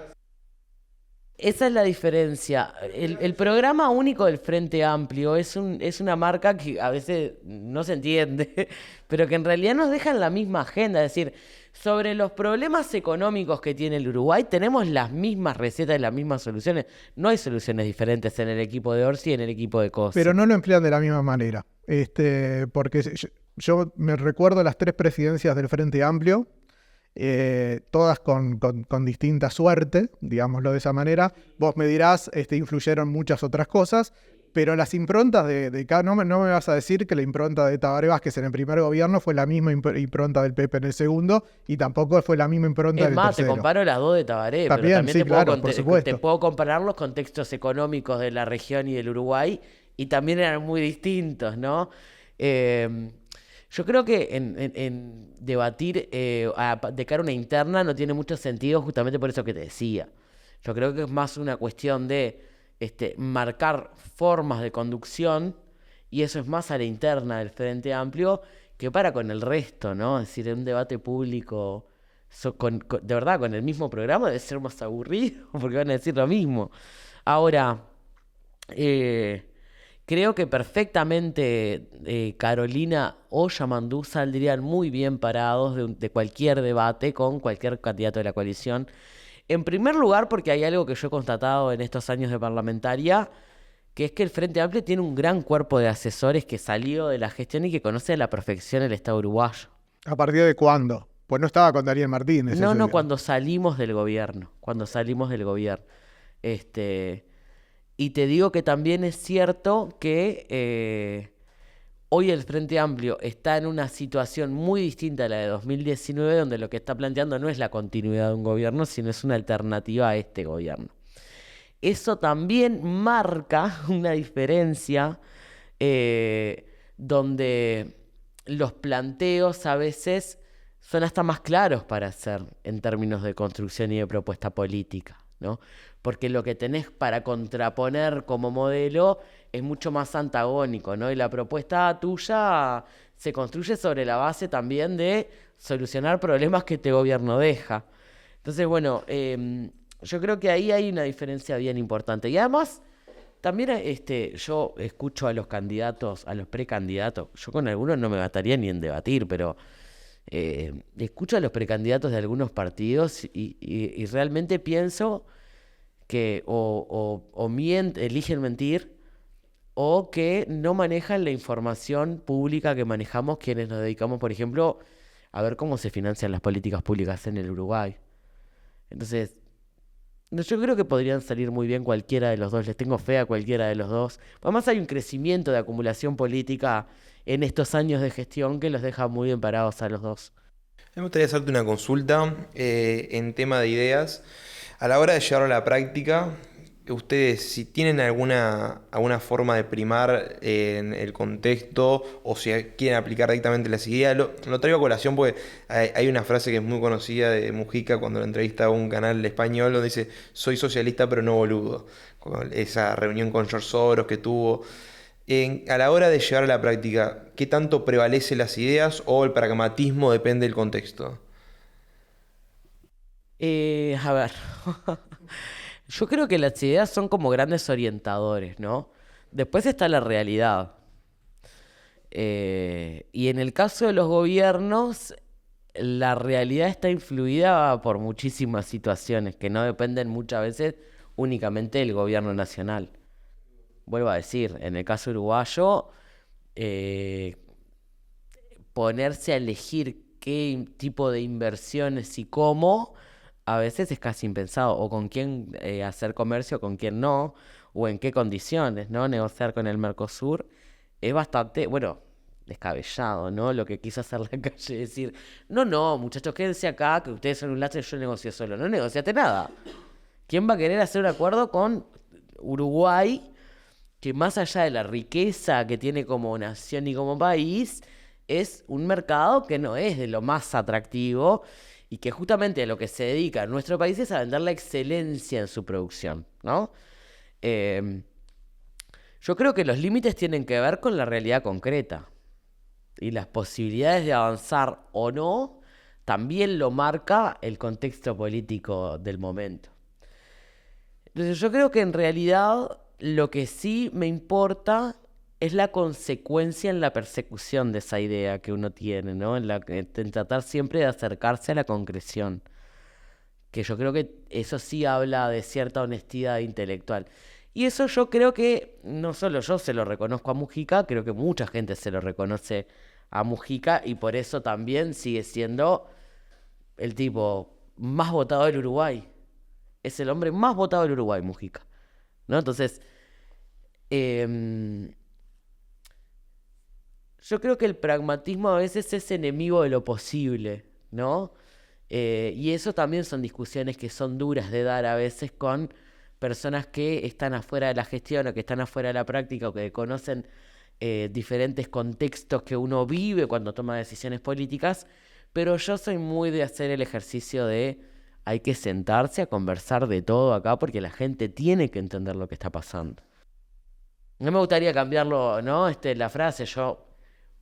Esa es la diferencia. El programa único del Frente Amplio es una marca que a veces no se entiende, pero que en realidad nos deja en la misma agenda. Es decir, sobre los problemas económicos que tiene el Uruguay, tenemos las mismas recetas y las mismas soluciones. No hay soluciones diferentes en el equipo de Orsi y en el equipo de Cosi. Pero no lo emplean de la misma manera. Porque yo me recuerdo las 3 presidencias del Frente Amplio, todas con distinta suerte, digámoslo de esa manera. Vos me dirás, influyeron muchas otras cosas, pero las improntas no me vas a decir que la impronta de Tabaré Vázquez en el primer gobierno fue la misma impronta del Pepe en el segundo, y tampoco fue la misma impronta del tercero. Te comparo las dos de Tabaré, También, pero también sí, claro, por supuesto. te puedo comparar los contextos económicos de la región y del Uruguay, y también eran muy distintos, ¿no? Yo creo que en debatir de cara a una interna no tiene mucho sentido, justamente por eso que te decía. Yo creo que es más una cuestión de marcar formas de conducción, y eso es más a la interna del Frente Amplio que para con el resto, ¿no? Es decir, en un debate público de verdad con el mismo programa debe ser más aburrido porque van a decir lo mismo. Ahora, Eh, Creo que perfectamente Carolina o Yamandú saldrían muy bien parados de cualquier debate con cualquier candidato de la coalición. En primer lugar, porque hay algo que yo he constatado en estos años de parlamentaria, que es que el Frente Amplio tiene un gran cuerpo de asesores que salió de la gestión y que conoce a la perfección el Estado uruguayo. ¿A partir de cuándo? Pues no estaba con Daniel Martínez No, ese no, día. cuando salimos del gobierno, Este, y te digo que también es cierto que hoy el Frente Amplio está en una situación muy distinta a la de 2019, donde lo que está planteando no es la continuidad de un gobierno, sino es una alternativa a este gobierno. Eso también marca una diferencia eh, donde los planteos a veces son hasta más claros para hacer en términos de construcción y de propuesta política, ¿no? Porque lo que tenés para contraponer como modelo es mucho más antagónico, ¿no? Y la propuesta tuya se construye sobre la base también de solucionar problemas que este gobierno deja. Entonces, bueno, yo creo que ahí hay una diferencia bien importante. Y además, también yo escucho a los candidatos, a los precandidatos. Yo con algunos no me gastaría ni en debatir, pero escucho a los precandidatos de algunos partidos y realmente pienso que eligen mentir o que no manejan la información pública que manejamos quienes nos dedicamos, por ejemplo, a ver cómo se financian las políticas públicas en el Uruguay. Entonces, no, yo creo que podrían salir muy bien cualquiera de los dos, les tengo fe a cualquiera de los dos. Además hay un crecimiento de acumulación política en estos años de gestión que los deja muy bien parados a los dos. Me gustaría hacerte una consulta en tema de ideas. A la hora de llevarlo a la práctica, ustedes si tienen alguna forma de primar en el contexto o si quieren aplicar directamente las ideas, lo traigo a colación porque hay una frase que es muy conocida de Mujica cuando lo entrevista a un canal español donde dice, soy socialista pero no boludo. Con esa reunión con George Soros que tuvo. A la hora de llevar a la práctica, ¿qué tanto prevalece las ideas o el pragmatismo depende del contexto? A ver, yo creo que las ideas son como grandes orientadores, ¿no? Después está la realidad. Y en el caso de los gobiernos, la realidad está influida por muchísimas situaciones que no dependen muchas veces únicamente del gobierno nacional. Vuelvo a decir, en el caso uruguayo, eh, ponerse a elegir qué tipo de inversiones y cómo, a veces es casi impensado, o con quién hacer comercio, con quién no, o en qué condiciones, ¿no? Negociar con el Mercosur es bastante, bueno, descabellado, ¿no? Lo que quiso hacer la calle, decir, no, no, muchachos, quédense acá, que ustedes son un lastre, yo negocio solo. No negociaste nada. ¿Quién va a querer hacer un acuerdo con Uruguay, que más allá de la riqueza que tiene como nación y como país, es un mercado que no es de lo más atractivo y que justamente a lo que se dedica nuestro país es a vender la excelencia en su producción, ¿no? Eh, yo creo que los límites tienen que ver con la realidad concreta y las posibilidades de avanzar o no también lo marca el contexto político del momento. Entonces yo creo que en realidad lo que sí me importa es la consecuencia en la persecución de esa idea que uno tiene, ¿no? En tratar siempre de acercarse a la concreción. Que yo creo que eso sí habla de cierta honestidad intelectual. Y eso yo creo que no solo yo se lo reconozco a Mujica, creo que mucha gente se lo reconoce a Mujica y por eso también sigue siendo el tipo más votado del Uruguay. Es el hombre más votado del Uruguay, Mujica, ¿no? Entonces, em, yo creo que el pragmatismo a veces es enemigo de lo posible, ¿no? Y eso también son discusiones que son duras de dar a veces con personas que están afuera de la gestión o que están afuera de la práctica o que conocen diferentes contextos que uno vive cuando toma decisiones políticas, pero yo soy muy de hacer el ejercicio de hay que sentarse a conversar de todo acá porque la gente tiene que entender lo que está pasando. No me gustaría cambiarlo, ¿no? La frase, yo,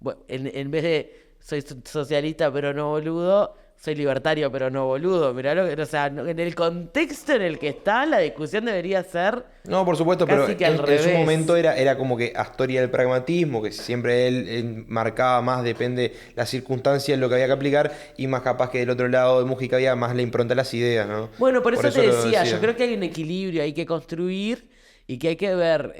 bueno, en vez soy socialista pero no boludo, soy libertario pero no boludo. Mirá o sea, en el contexto en el que está, la discusión debería ser... No, por supuesto, pero casi que al en su revés. momento era como que Astoria del pragmatismo, que siempre él marcaba más, depende las circunstancias, lo que había que aplicar, y más capaz que del otro lado de Mujica había más la impronta de las ideas, ¿no? Bueno, por eso te lo decía, yo creo que hay un equilibrio, hay que construir y que hay que ver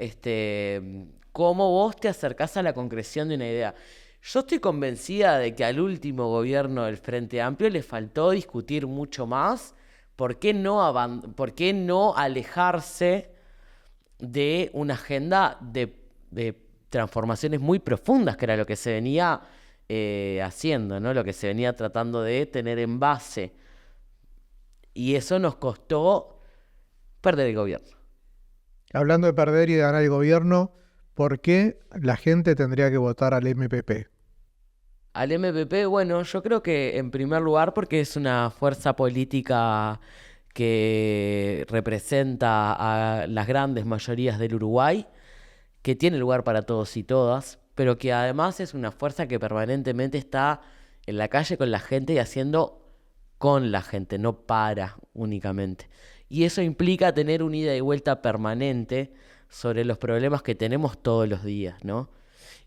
cómo vos te acercás a la concreción de una idea. Yo estoy convencida de que al último gobierno del Frente Amplio le faltó discutir mucho más. ¿Por qué no alejarse de una agenda de transformaciones muy profundas, que era lo que se venía haciendo, ¿no? Lo que se venía tratando de tener en base? Y eso nos costó perder el gobierno. Hablando de perder y de ganar el gobierno, ¿por qué la gente tendría que votar al MPP? Al MPP, bueno, yo creo que en primer lugar porque es una fuerza política que representa a las grandes mayorías del Uruguay, que tiene lugar para todos y todas, pero que además es una fuerza que permanentemente está en la calle con la gente y haciendo con la gente, no para únicamente. Y eso implica tener una ida y vuelta permanente sobre los problemas que tenemos todos los días, ¿no?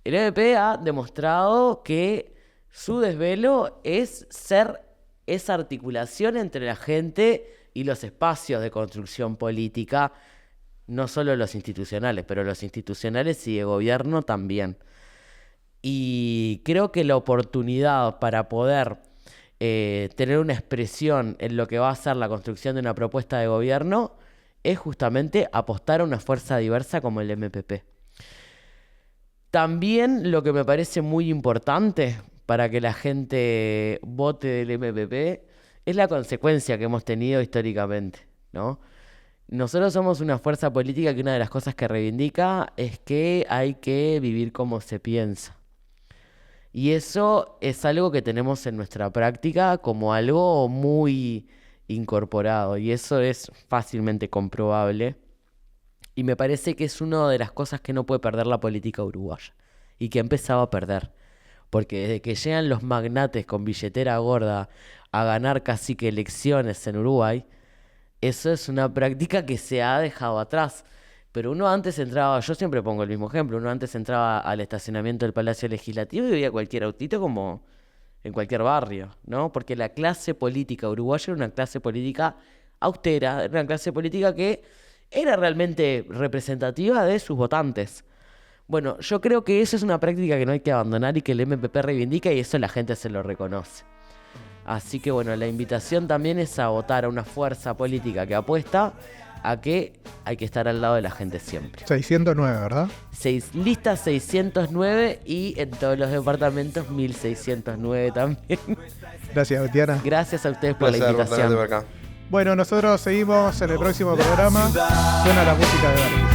El MP ha demostrado que su desvelo es ser esa articulación entre la gente y los espacios de construcción política, no solo los institucionales, pero los institucionales y de gobierno también. Y creo que la oportunidad para poder tener una expresión en lo que va a ser la construcción de una propuesta de gobierno es justamente apostar a una fuerza diversa como el MPP. También lo que me parece muy importante para que la gente vote del MPP es la consecuencia que hemos tenido históricamente, ¿no? Nosotros somos una fuerza política que una de las cosas que reivindica es que hay que vivir como se piensa. Y eso es algo que tenemos en nuestra práctica como algo muy incorporado, y eso es fácilmente comprobable. Y me parece que es una de las cosas que no puede perder la política uruguaya, y que ha empezado a perder. Porque desde que llegan los magnates con billetera gorda a ganar casi que elecciones en Uruguay, eso es una práctica que se ha dejado atrás. Pero uno antes entraba, yo siempre pongo el mismo ejemplo, uno antes entraba al estacionamiento del Palacio Legislativo y veía cualquier autito como en cualquier barrio, ¿no? Porque la clase política uruguaya era una clase política austera, era una clase política que era realmente representativa de sus votantes. Bueno, yo creo que eso es una práctica que no hay que abandonar y que el MPP reivindica, y eso la gente se lo reconoce. Así que bueno, la invitación también es a votar a una fuerza política que apuesta a que hay que estar al lado de la gente siempre. 609, ¿verdad? Lista 609 y en todos los departamentos 1609 también. Gracias, Betiana. Gracias a ustedes por la Placer, invitación. por acá. Bueno, nosotros seguimos en el próximo programa. Suena la música de Verde.